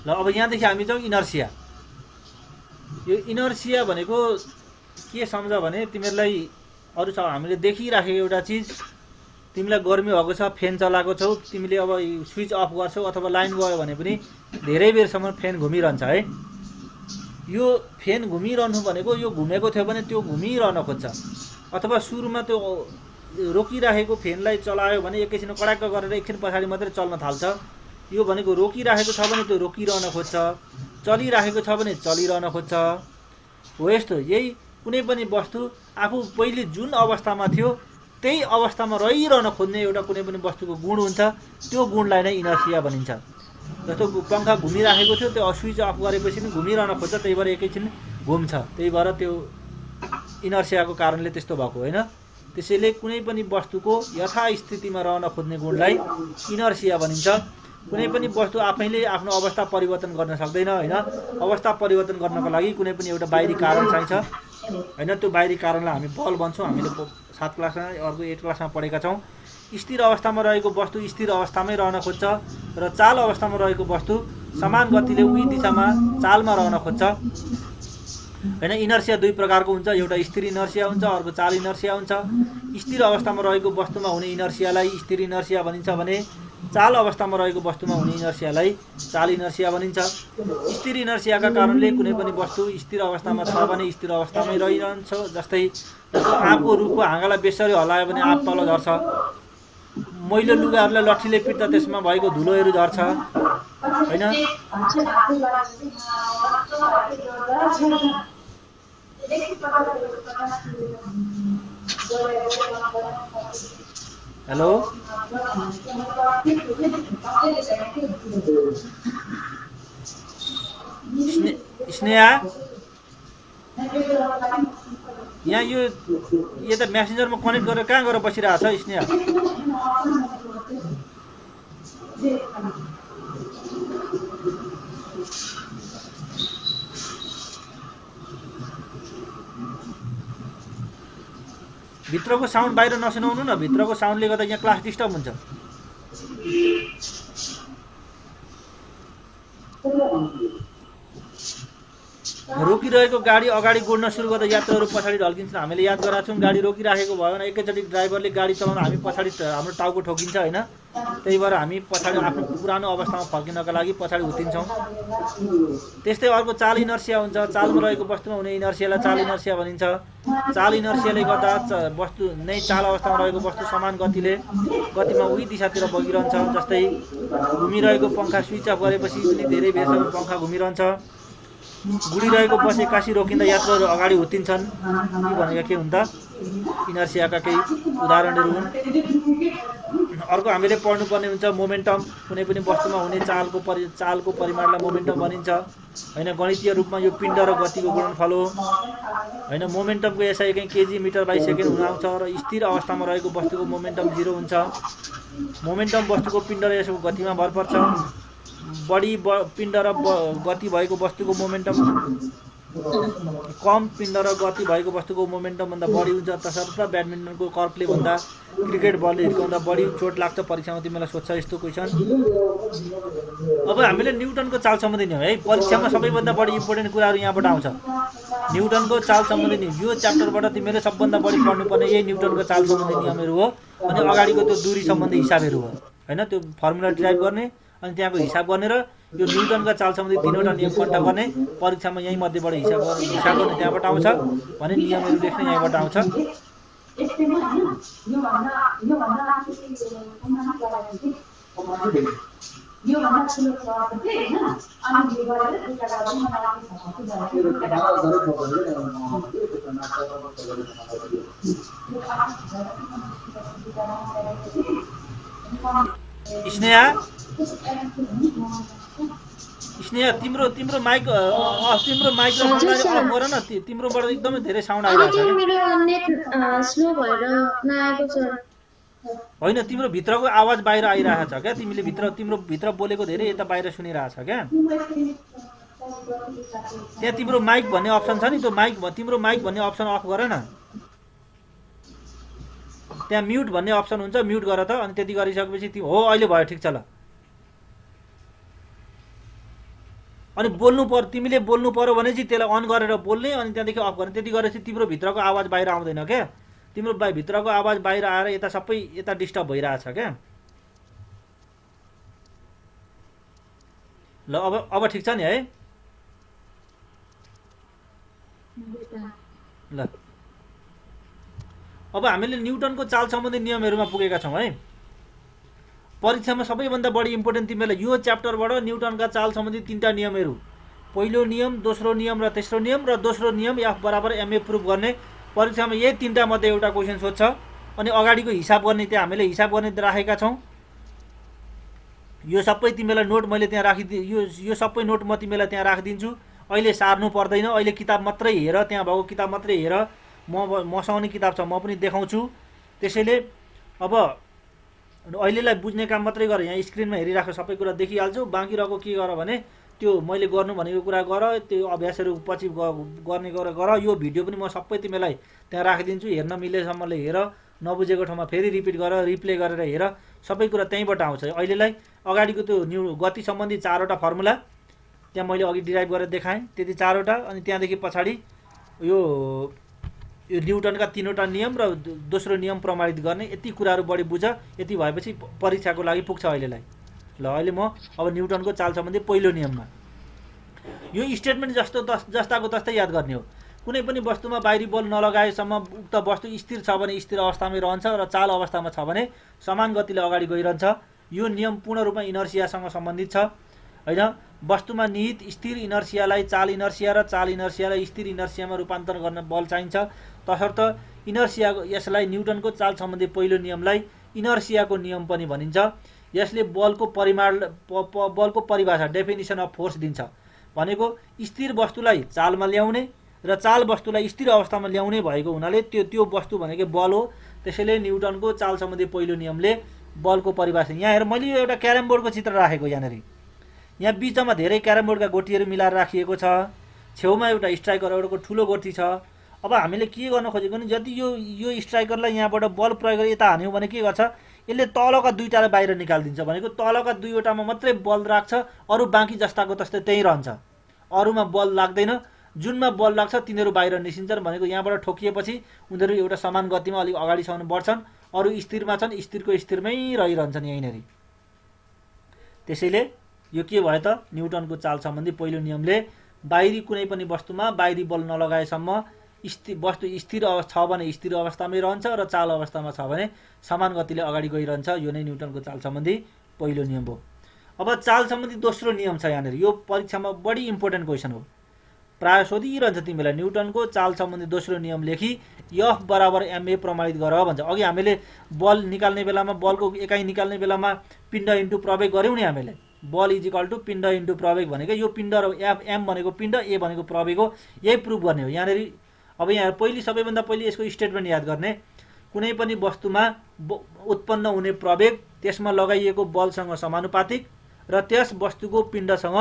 ल अब यहाँदेखि हामी जाउँ इनर्सिया। यो इनर्सिया भनेको के सम्झ भने तिमीहरूलाई अरू छ हामीले देखिराखेको एउटा चिज, तिमीलाई गर्मी भएको छ, फ्यान चलाएको छौ, तिमीले अब स्विच अफ गर्छौ अथवा लाइन गयो भने पनि धेरै बेरसम्म फ्यान घुमिरहन्छ है। यो फ्यान घुमिरहनु भनेको यो घुमेको थियो भने त्यो घुमिरहन खोज्छ, अथवा सुरुमा त्यो रोकिराखेको फ्यानलाई चलायो भने एकैछिन कडाक्क गरेर एकछिन पछाडि मात्रै चल्न थाल्छ। यो भनेको रोकिराखेको छ भने त्यो रोकिरहन खोज्छ, चलिराखेको छ भने चलिरहन खोज्छ। हो यस्तो, यही कुनै पनि वस्तु आफू पहिले जुन अवस्थामा थियो त्यही अवस्थामा रहिरहन खोज्ने एउटा कुनै पनि वस्तुको गुण हुन्छ, त्यो गुणलाई नै इनर्सिया भनिन्छ। जस्तो पंखा घुमिराखेको थियो, त्यो स्विच अफ गरेपछि पनि घुमिरहन खोज्छ, त्यही भएर एकैछिन घुम्छ, त्यही भएर त्यो इनर्सियाको कारणले त्यस्तो भएको होइन। त्यसैले कुनै पनि वस्तुको यथास्थितिमा रहन खोज्ने गुणलाई इनर्सिया भनिन्छ। कुनै पनि वस्तु आफैले आफ्नो अवस्था परिवर्तन गर्न सक्दैन होइन। अवस्था परिवर्तन गर्नको लागि कुनै पनि एउटा बाहिरी कारण चाहिन्छ होइन। त्यो बाहिरी कारणलाई हामी बल भन्छौँ। हामीले 7 क्लासमा अर्को 8 क्लासमा पढेका छौँ। स्थिर अवस्थामा रहेको वस्तु स्थिर अवस्थामै रहन खोज्छ र चाल अवस्थामा रहेको वस्तु समान गतिले उही दिशामा चालमा रहन खोज्छ होइन। इनर्सिया दुई प्रकारको हुन्छ, एउटा स्थिर इनर्सिया हुन्छ, अर्को चाल इनर्सिया हुन्छ। स्थिर अवस्थामा रहेको वस्तुमा हुने इनर्सियालाई स्थिर इनर्सिया भनिन्छ भने चाल अवस्थामा रहेको वस्तुमा हुने इनर्सियालाई चाल इनर्सिया भनिन्छ। स्थिर इनर्सियाका कारणले कुनै पनि वस्तु स्थिर अवस्थामा छ भने स्थिर अवस्थामै रहिरहन्छ। जस्तो आँपको रुखको हाँगालाई बेसरी हल्लायो भने आँप तल झर्छ। मैलो लुगाहरूलाई लट्ठीले पिट्दा त्यसमा भएको धुलोहरू झर्छ होइन। हेलो, स्नेहा यहाँ यो त मेसेन्जरमा कनेक्ट गरेर कहाँ गएर बसिरहेको छ स्नेहा? भित्रको साउन्ड बाहिर नसुनाउनु न, भित्रको साउन्डले गर्दा यहाँ क्लास डिस्टर्ब हुन्छ। रोकिरहेको गाडी अगाडि गुड्न सुरु गर्दा यात्रुहरू पछाडि ढल्किन्छन्। हामीले याद गराएको छौँ, गाडी रोकिराखेको भयो भने एकैचोटि ड्राइभरले गाडी चलाउँदा हामी पछाडि हाम्रो टाउको ठोकिन्छ होइन, त्यही भएर हामी पछाडि आफ्नो पुरानो अवस्थामा फर्किनका लागि पछाडि उत्रिन्छौँ। त्यस्तै अर्को चाल इनर्सिया हुन्छ। चालमा रहेको वस्तुमा हुने इनर्सियालाई चाल इनर्सिया भनिन्छ। चाल इनर्सियाले गर्दा वस्तु नै चाल अवस्थामा रहेको वस्तु समान गतिमा उही दिशातिर बगिरहन्छ। जस्तै घुमिरहेको पङ्खा स्विच अफ गरेपछि पनि धेरै बेरसम्म पङ्खा घुमिरहन्छ। गुडिरहेको बस एक्कासी रोकिँदा यात्रुहरू अगाडि उत्रिन्छन्। यी भनेका के हुन् त? इनर्सियाका केही उदाहरणहरू हुन्। अर्को हामीले पढ्नुपर्ने हुन्छ मोमेन्टम। कुनै पनि वस्तुमा हुने चालको परिमाणलाई मोमेन्टम भनिन्छ होइन। गणितीय रूपमा यो पिण्ड र गतिको गुणनफल हो होइन। मोमेन्टमको एसआई कहीँ केजी मिटर बाइ सेकेन्ड हुन आउँछ र स्थिर अवस्थामा रहेको वस्तुको मोमेन्टम 0 हुन्छ। मोमेन्टम वस्तुको पिण्ड र यसको गतिमा भर पर्छ। बढी पिण्ड र गति भएको वस्तुको मोमेन्टम कम पिण्ड र गति भएको वस्तुको मोमेन्टम भन्दा बढी हुन्छ। तसर्थ ब्याडमिन्टनको कर्कले भन्दा क्रिकेट बलले हिर्काउँदा बढी चोट लाग्छ। परीक्षामा तिमीलाई सोध्छ यस्तो क्वेसन। अब हामीले न्युटनको चाल सम्बन्धी नियम है, परीक्षामा सबैभन्दा बढी इम्पोर्टेन्ट कुराहरू यहाँबाट आउँछ। न्युटनको चाल सम्बन्धी नियम, यो च्याप्टरबाट तिमीले सबभन्दा बढी पढ्नुपर्ने यही न्युटनको चाल सम्बन्धी नियमहरू हो। अनि अगाडिको त्यो दूरी सम्बन्धी हिसाबहरू हो होइन। त्यो फर्मुला डिराइभ गर्ने अनि त्यहाँको हिसाब गर्ने र यो न्युटनका चाल सम्बन्धी 3वटा नियम कन्ट गर्ने। परीक्षामा यही मध्येबाट हिसाब गर्ने त्यहाँबाट आउँछ भने नियमहरू लेख्ने यहीँबाट आउँछ। स्नेहा तिम्रो माइक तिम्रो माइक्रोफोनलाई अफ गर न। तिम्रोबाट एकदमै धेरै साउन्ड आइरहेको छ। मेरो नेट स्लो भएर नआएको छ। होइन, तिम्रो भित्रको आवाज बाहिर आइरहेको छ क्या। तिम्रो भित्र बोलेको धेरै यता बाहिर सुनिरहेको छ क्या। त्यहाँ तिम्रो माइक भन्ने अप्सन छ नि, त्यो तिम्रो माइक भन्ने अप्सन अफ गर न। त्यहाँ म्युट भन्ने अप्सन हुन्छ, म्युट गर त। अनि त्यति गरिसकेपछि हो अहिले भयो, ठिक छ ल। अनि तिमीले बोल्नु पर्यो भने चाहिँ त्यसलाई अन गरेर बोल्ने अनि त्यहाँदेखि अफ गर्ने। त्यति गरेपछि तिम्रो भित्रको आवाज बाहिर आउँदैन क्या। तिम्रो भित्रको आवाज बाहिर आएर यता सबै यता डिस्टर्ब भइरहेछ क्या। ल अब ठिक छ नि है। ल अब हामीले न्युटनको चाल सम्बन्धी नियमहरूमा पुगेका छौँ है। परीक्षामा सबैभन्दा बढी इम्पोर्टेन्ट तिमीलाई यो च्याप्टरबाट न्युटनका चाल सम्बन्धी 3टा नियमहरू, पहिलो नियम, दोस्रो नियम र तेस्रो नियम, र दोस्रो नियम F = ma प्रुफ गर्ने। परीक्षामा यही 3टा मध्ये एउटा क्वेसन सोध्छ। अनि अगाडिको हिसाब गर्ने त्यहाँ हामीले हिसाब गर्ने राखेका छौँ। यो सबै तिमीलाई नोट मैले त्यहाँ राखिदिन्छु। यो सबै नोट म तिमीलाई त्यहाँ राखिदिन्छु। अहिले सार्नु पर्दैन। अहिले किताब मात्रै हेर, त्यहाँ भएको किताब मात्रै हेर। मसँग नि किताब छ, म पनि देखाउँछु। त्यसैले अब अहिलेलाई बुझ्ने काम मात्रै गर। यहाँ स्क्रिनमा हेरिराख, सबै कुरा देखिहाल्छु। बाँकी रहेको के गर भने त्यो मैले गर्नु भनेको कुरा गर, त्यो अभ्यासहरू पछि गर्ने गर। यो भिडियो पनि म सबै तिमीलाई त्यहाँ राखिदिन्छु। हेर्न मिलेसम्मले हेर, नबुझेको ठाउँमा फेरि रिपिट गर, रिप्ले गरेर हेर। सबै कुरा त्यहीँबाट आउँछ। अहिलेलाई अगाडिको त्यो गति सम्बन्धी 4वटा फर्मुला त्यहाँ मैले अघि डिराइभ गरेर देखाएँ, त्यति 4वटा। अनि त्यहाँदेखि पछाडि यो न्युटनका 3वटा नियम र दोस्रो नियम प्रमाणित गर्ने। यति कुराहरू बढी बुझ। यति भएपछि परीक्षाको लागि पुग्छ अहिलेलाई। ल अहिले म अब न्युटनको चाल सम्बन्धी पहिलो नियममा, यो स्टेटमेन्ट जस्ताको तस्तै याद गर्ने हो। कुनै पनि वस्तुमा बाहिरी बल नलगाएसम्म उक्त वस्तु स्थिर छ भने स्थिर अवस्थामै रहन्छ र चाल अवस्थामा छ भने समान गतिले अगाडि गइरहन्छ। यो नियम पूर्ण रूपमा इनर्सियासँग सम्बन्धित छ होइन। वस्तुमा निहित स्थिर इनर्सियालाई चाल इनर्सिया र चाल इनर्सियालाई स्थिर इनर्सियामा रूपान्तरण गर्न बल चाहिन्छ। तसर्थ इनर्सिया, यसलाई न्युटनको चाल सम्बन्धी पहिलो नियमलाई इनर्सियाको नियम पनि भनिन्छ। यसले बलको परिभाषा, डेफिनिसन अफ फोर्स दिन्छ। भनेको स्थिर वस्तुलाई चालमा ल्याउने र चाल वस्तुलाई स्थिर अवस्थामा ल्याउने भएको हुनाले त्यो वस्तु भनेको बल हो। त्यसैले न्युटनको चाल सम्बन्धी पहिलो नियमले बलको परिभाषा। यहाँ हेर, मैले यो एउटा क्यारम बोर्डको चित्र राखेको यहाँनिर। यहाँ बिचमा धेरै क्यारम बोर्डका गोटीहरू मिलाएर राखिएको छ, छेउमा एउटा स्ट्राइकर एउटाको ठुलो गोटी छ। अब हामीले के गर्न खोजेको भने जति यो स्ट्राइकरलाई यहाँबाट बल प्रयोग गरेर यता हान्यौँ भने के गर्छ, यसले तलका दुईटालाई बाहिर निकालिदिन्छ। भनेको तलका दुईवटामा मात्रै बल राख्छ, अरू बाँकी जस्ताको तस्तै त्यहीँ रहन्छ, अरूमा बल लाग्दैन। जुनमा बल लाग्छ तिनीहरू बाहिर निस्किन्छन्। भनेको यहाँबाट ठोकिएपछि उनीहरू एउटा समान गतिमा अलिक अगाडिसम्म बढ्छन्, अरू स्थिरमा छन्, स्थिरको स्थिरमै रहिरहन्छन् यहीँनेरि। त्यसैले यो के भयो त, न्युटनको चाल सम्बन्धी पहिलो नियमले बाहिरी कुनै पनि वस्तुमा बाहिरी बल नलगाएसम्म वस्तु स्थिर छ भने स्थिर अवस्थामै रहन्छ र चाल अवस्थामा छ भने समान गतिले अगाडि गइरहन्छ। यो नै न्युटनको चाल सम्बन्धी पहिलो नियम हो। अब चाल सम्बन्धी दोस्रो नियम छ यहाँनिर। यो परीक्षामा बढी इम्पोर्टेन्ट क्वेसन हो, प्राय सोधिरहन्छ तिमीलाई। न्युटनको चाल सम्बन्धी दोस्रो नियम लेखी F बराबर ma प्रमाणित गर भन्छ। अघि हामीले बल निकाल्ने बेलामा, बलको एकाइ निकाल्ने बेलामा पिण्ड इन्टु प्रवेग गऱ्यौँ नि हामीले। बल इज इक्वल टु पिण्ड इन्टु प्रवेग भनेको यो पिण्ड र m भनेको पिण्ड, a भनेको प्रवेग हो। यही प्रुभ गर्ने हो यहाँनिर। अब यहाँ सबैभन्दा पहिले यसको स्टेटमेन्ट याद गर्ने। कुनै पनि वस्तुमा उत्पन्न हुने प्रवेग त्यसमा लगाइएको बलसँग समानुपातिक र त्यस वस्तुको पिण्डसँग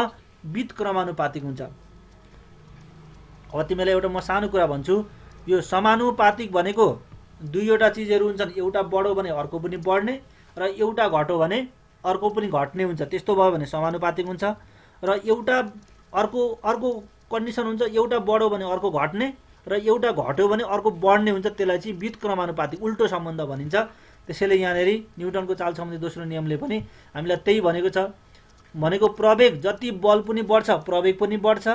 व्युत्क्रमानुपातिक हुन्छ। अब तिमीलाई एउटा म सानो कुरा भन्छु, यो समानुपातिक भनेको दुईवटा चिजहरू हुन्छन्, एउटा बढो भने अर्को पनि बढ्ने र एउटा घटो भने अर्को पनि घट्ने हुन्छ। त्यस्तो भयो भने समानुपातिक हुन्छ। र एउटा अर्को कन्डिसन हुन्छ, एउटा बढो भने अर्को घट्ने र एउटा घट्यो भने अर्को बढ्ने हुन्छ। त्यसलाई चाहिँ व्युत्क्रमानुपातिक उल्टो सम्बन्ध भनिन्छ। त्यसैले यहाँनिर न्युटनको चाल सम्बन्धी दोस्रो नियमले पनि हामीलाई त्यही भनेको छ। भनेको प्रवेग जति बल पनि बढ्छ प्रवेग पनि बढ्छ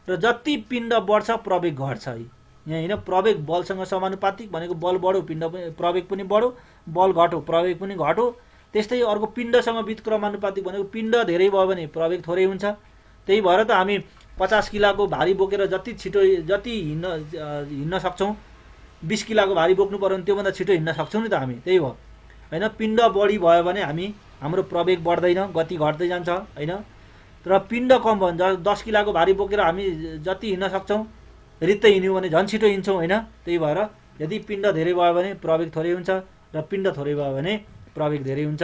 र जति पिण्ड बढ्छ प्रवेग घट्छ। यहाँ होइन, प्रवेग बलसँग समानुपातिक भनेको बल बढो पिण्ड प्रवेग पनि बढो, बल घटो प्रवेग पनि घटो। त्यस्तै अर्को पिण्डसँग व्युत्क्रमानुपातिक भनेको पिण्ड धेरै भयो भने प्रवेग थोरै हुन्छ। त्यही भएर त हामी 50 किलोको भारी बोकेर जति हिँड्न सक्छौँ, 20 किलोको भारी बोक्नु पऱ्यो भने त्योभन्दा छिटो हिँड्न सक्छौँ नि त हामी। त्यही भयो होइन। पिण्ड बढी भयो भने हाम्रो प्रवेग बढ्दैन, गति घट्दै जान्छ होइन। र पिण्ड कम भयो भने 10 किलोको भारी बोकेर हामी जति हिँड्न सक्छौँ, रित्तै हिँड्यौँ भने झन् छिटो हिँड्छौँ होइन। त्यही भएर यदि पिण्ड धेरै भयो भने प्रवेग थोरै हुन्छ र पिण्ड थोरै भयो भने प्रवेग धेरै हुन्छ।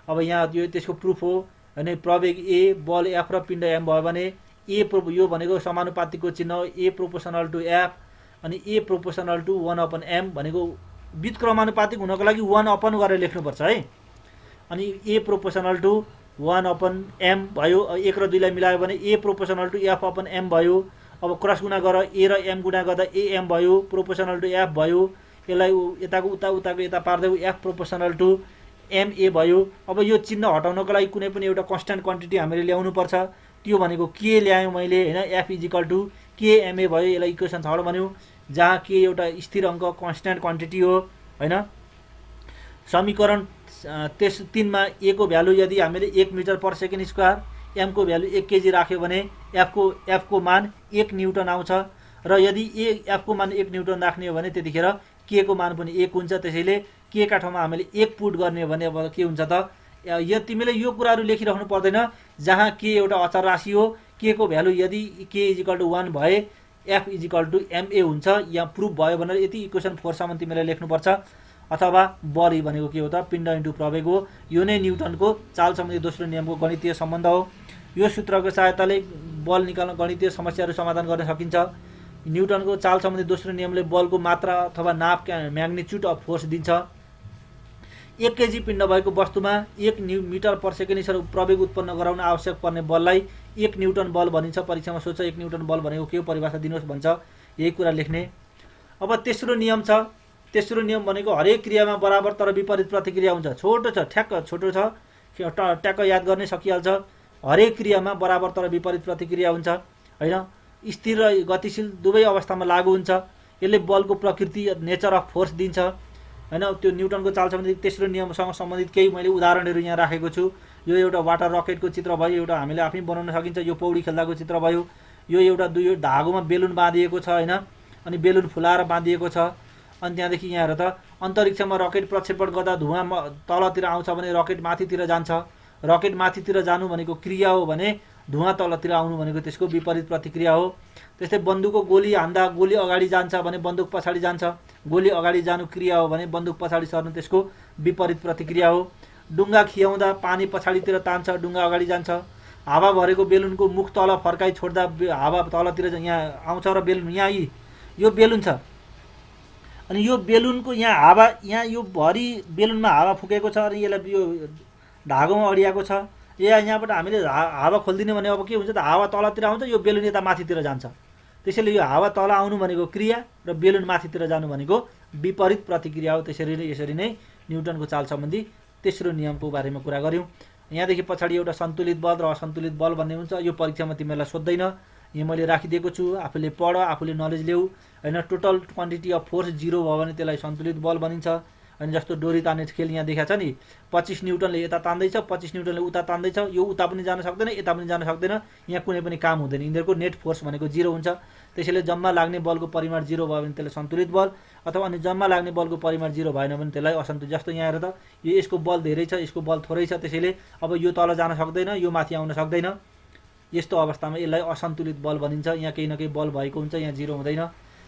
अब यहाँ यो त्यसको प्रुफ हो होइन। प्रवेग a, बल f र पिण्ड m भयो भने यो भनेको समानुपातिकको चिन्ह हो, a प्रोपोर्सनल टु f अनि a प्रोपोर्सनल टु 1/m भनेको व्युत्क्रमानुपातिक हुनको लागि 1/, गरेर लेख्नुपर्छ है। अनि a प्रोपोर्सनल टु 1/m भयो। 1 र 2 लाई मिलायो भने a प्रोपोर्सनल टु f/m भयो। अब क्रस गुणा गर, a र m गुणा गर्दा am भयो, प्रोपोर्सनल टु f भयो। यसलाई यताको उताको यता पार्दै f प्रोपोर्सनल टु ma भयो। अब यो चिन्ह हटाउनको लागि कुनै पनि एउटा कन्स्ट्यान्ट क्वान्टिटी हामीले ल्याउनुपर्छ। त्यो भनेको के ल्याएँ मैले होइन, f is equal to kma भयो। यसलाई इक्वेसन 3 भन्यो, जहाँ के एउटा स्थिर अङ्क कन्स्ट्यान्ट क्वान्टिटी हो होइन। समीकरण 3 मा a को भ्यालु यदि हामीले 1 metre per second square, m को भ्यालु 1 केजी राख्यो भने f को मान 1 न्युटन आउँछ। र यदि f को मान 1 न्युटन राख्ने हो भने त्यतिखेर k को मान पनि 1 हुन्छ। त्यसैले k का ठाउँमा हामीले 1 पुट गर्ने हो भने अब के हुन्छ त, यो तिमीले यो कुराहरू लेखिराख्नु पर्दैन। जहाँ k एउटा अचर राशि हो, k को भ्यालु यदि k इज इक्वल टु 1 भए f is equal to ma हुन्छ। यहाँ प्रुफ भयो भनेर यति इक्वेसन 4 सम्म तिमीले लेख्नुपर्छ। अथवा बल भनेको के हो त, पिण्ड इन्टु प्रवेग हो। यो नै न्युटनको चाल सम्बन्धी दोस्रो नियमको गणितीय सम्बन्ध हो। यो सूत्रको सहायताले बल निकाल्न गणितीय समस्याहरू समाधान गर्न सकिन्छ। न्युटनको चाल सम्बन्धी दोस्रो नियमले बलको मात्रा अथवा नाप म्याग्निच्युड अफ फोर्स दिन्छ। 1 केजी पिण्ड भएको वस्तुमा 1 मिटर पर सेकेन्ड प्रवेग उत्पन्न गराउन आवश्यक पर्ने बललाई 1 न्युटन बल भनिन्छ। परीक्षामा सोध्छ 1 न्युटन बल भनेको के हो, परिभाषा दिनुहोस् भन्छ। यही कुरा लेख्ने। अब तेस्रो नियम छ। तेस्रो नियम भनेको हरेक क्रियामा बराबर तर विपरीत प्रतिक्रिया हुन्छ। छोटो छ, ठ्याक्क छोटो छ, ट्याक्क याद गर्ने सकिहाल्छ। हरेक क्रियामा बराबर तर विपरीत प्रतिक्रिया हुन्छ होइन। स्थिर र गतिशील दुवै अवस्थामा लागू हुन्छ। यसले बलको प्रकृति, नेचर अफ फोर्स दिन्छ होइन। त्यो न्युटनको चाल सम्बन्धी तेस्रो नियमसँग सम्बन्धित केही मैले उदाहरणहरू यहाँ राखेको छु। यो एउटा वाटर रकेटको चित्र भयो, एउटा हामीले आफै बनाउन सकिन्छ। यो पौडी खेल्दाको चित्र भयो। यो एउटा दुई धागोमा बेलुन बाँधिएको छ होइन, अनि बेलुन फुलाएर बाँधिएको छ। अनि त्यहाँदेखि यहाँ हेर त, अन्तरिक्षमा रकेट प्रक्षेपण गर्दा धुवाँ तलतिर आउँछ भने रकेट माथितिर जान्छ। रकेट माथितिर जानु भनेको क्रिया हो भने धुवा तलतिर आउनु भनेको त्यसको विपरीत प्रतिक्रिया हो। त्यस्तै बन्दुकको गोली हान्दा गोली अगाडि जान्छ भने बन्दुक पछाडि जान्छ, गोली अगाडि जानु क्रिया हो भने बन्दुक पछाडि सर्नु त्यसको विपरीत प्रतिक्रिया हो। डुङ्गा खियाउँदा पानी पछाडितिर तान्छ, डुङ्गा अगाडि जान्छ। हावा भरेको बेलुनको मुख तल फर्काइ छोड्दा हावा तलतिर यहाँ आउँछ र बेलुन यहाँ यो बेलुन छ, अनि यो बेलुनको यहाँ हावा यहाँ यो भरि बेलुनमा हावा फुकेको छ अनि यसलाई यो धागोमा अडियाको छ। यहाँबाट हामीले हावा खोलिदिने भने अब के हुन्छ त, हावा तलतिर आउँछ, यो बेलुन यता माथितिर जान्छ। त्यसैले यो हावा तल आउनु भनेको क्रिया र बेलुन माथितिर जानु भनेको विपरीत प्रतिक्रिया हो। यसरी नै न्युटनको चाल सम्बन्धी तेस्रो नियमको बारेमा कुरा गऱ्यौँ। यहाँदेखि पछाडि एउटा सन्तुलित बल र असन्तुलित बल भन्ने हुन्छ। यो परीक्षामा तिमीहरूलाई सोध्दैन, यहाँ मैले राखिदिएको छु, आफूले पढ, आफूले नलेज ल्याऊ होइन। टोटल क्वान्टिटी अफ फोर्स 0 भयो भने त्यसलाई सन्तुलित बल भनिन्छ। अनि जस्तो डोरी तान्ने खेल यहाँ देखाएको छ नि, 25 न्युटनले यता तान्दैछ, 25 न्युटनले उता तान्दैछ, यो उता पनि जान सक्दैन, यता पनि जान सक्दैन, यहाँ कुनै पनि काम हुँदैन। यिनीहरूको नेट फोर्स भनेको 0 हुन्छ। त्यसैले जम्मा लाग्ने बलको परिमाण 0 भयो भने त्यसलाई सन्तुलित बल, अथवा अनि जम्मा लाग्ने बलको परिमाण 0 भएन भने त्यसलाई असन्तुलित। जस्तो यहाँ हेर त, यो यसको बल धेरै छ, यसको बल थोरै छ, त्यसैले अब यो तल जान सक्दैन, यो माथि आउन सक्दैन। यस्तो अवस्थामा यसलाई असन्तुलित बल भनिन्छ। यहाँ केही न केही बल भएको हुन्छ, यहाँ 0 हुँदैन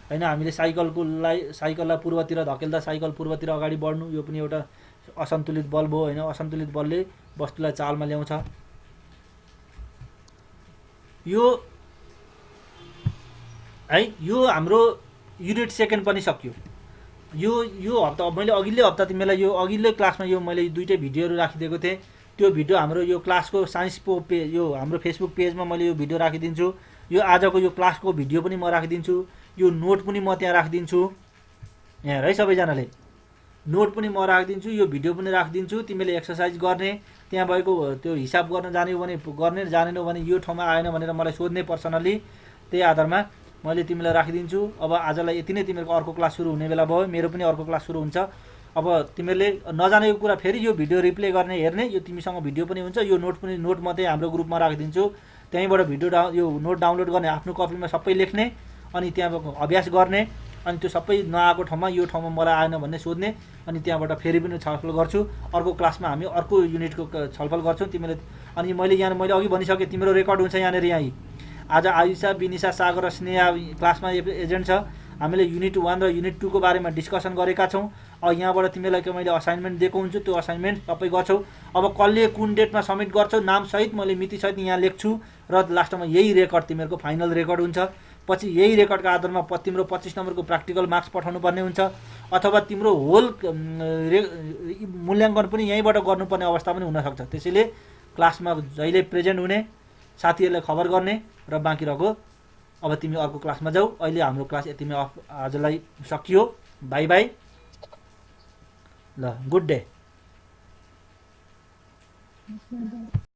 होइन। हामीले साइकललाई पूर्वतिर धकेल्दा साइकल पूर्वतिर अगाडि बढ्नु, यो पनि एउटा असन्तुलित बल भयो होइन। असन्तुलित बलले वस्तुलाई चालमा ल्याउँछ। यो है, यो हाम्रो युनिट सेकेन्ड पनि सक्यो। यो हप्ता मैले अघिल्लो हप्ता तिमीलाई यो अघिल्लो क्लासमा यो मैले दुईटै भिडियोहरू राखिदिएको थिएँ। त्यो भिडियो हाम्रो यो क्लासको साइन्सको पेज, यो हाम्रो फेसबुक पेजमा मैले यो भिडियो राखिदिन्छु। यो आजको यो क्लासको भिडियो पनि म राखिदिन्छु, यो नोट पनि म त्यहाँ राखिदिन्छु। यहाँ है सबैजनाले नोट पनि म राखिदिन्छु, यो भिडियो पनि राखिदिन्छु। तिमीले एक्सर्साइज गर्ने, त्यहाँ भएको त्यो हिसाब गर्न जान्यौ भने गर्ने, जानेनौ भने यो ठाउँमा आएन भनेर मलाई सोध्ने पर्सनली, त्यही आधारमा मैले तिमीलाई राखिदिन्छु। अब आजलाई यति नै, तिमीहरूको अर्को क्लास सुरु हुने बेला भयो, मेरो पनि अर्को क्लास सुरु हुन्छ। अब तिमीहरूले नजानेको कुरा फेरि यो भिडियो रिप्ले गर्ने हेर्ने, यो तिमीसँग भिडियो पनि हुन्छ, यो नोट म त्यही हाम्रो ग्रुपमा राखिदिन्छु। त्यहीँबाट भिडियो यो नोट डाउनलोड गर्ने, आफ्नो कपीमा सबै लेख्ने, अनि त्यहाँबाट अभ्यास गर्ने, अनि त्यो सबै नआएको ठाउँमा यो ठाउँमा मलाई आएन भन्ने सोध्ने, अनि त्यहाँबाट फेरि पनि छलफल गर्छु। अर्को क्लासमा हामी अर्को युनिटको छलफल गर्छौँ तिमीले। अनि मैले अघि भनिसकेँ, तिम्रो रेकर्ड हुन्छ यहाँनिर। यहीँ आज आयुषा, विनिशा, सागर र स्नेहा क्लासमा एजेन्ट छ। हामीले युनिट 1 र युनिट 2 को बारेमा डिस्कसन गरेका छौँ। अब यहाँबाट तिमीलाई मैले असाइनमेन्ट दिएको हुन्छु, त्यो असाइनमेन्ट सबै गर्छौ। अब कसले कुन डेटमा सब्मिट गर्छौ नामसहित मैले मितिसहित यहाँ लेख्छु, र लास्टमा यही रेकर्ड तिमीहरूको फाइनल रेकर्ड हुन्छ। पछि यही रेकर्डको आधारमा तिम्रो 25 नम्बरको प्र्याक्टिकल मार्क्स पठाउनु पर्ने हुन्छ, अथवा तिम्रो होल मूल्याङ्कन पनि यहीँबाट गर्नुपर्ने अवस्था पनि हुनसक्छ। त्यसैले क्लासमा जहिले प्रेजेन्ट हुने, साथीहरूलाई खबर गर्ने र बाँकी रहेको अब तिमी अर्को क्लासमा जाऊ। अहिले हाम्रो क्लास यतिमै आजलाई सकियो। बाई बाई, ल गुड डे।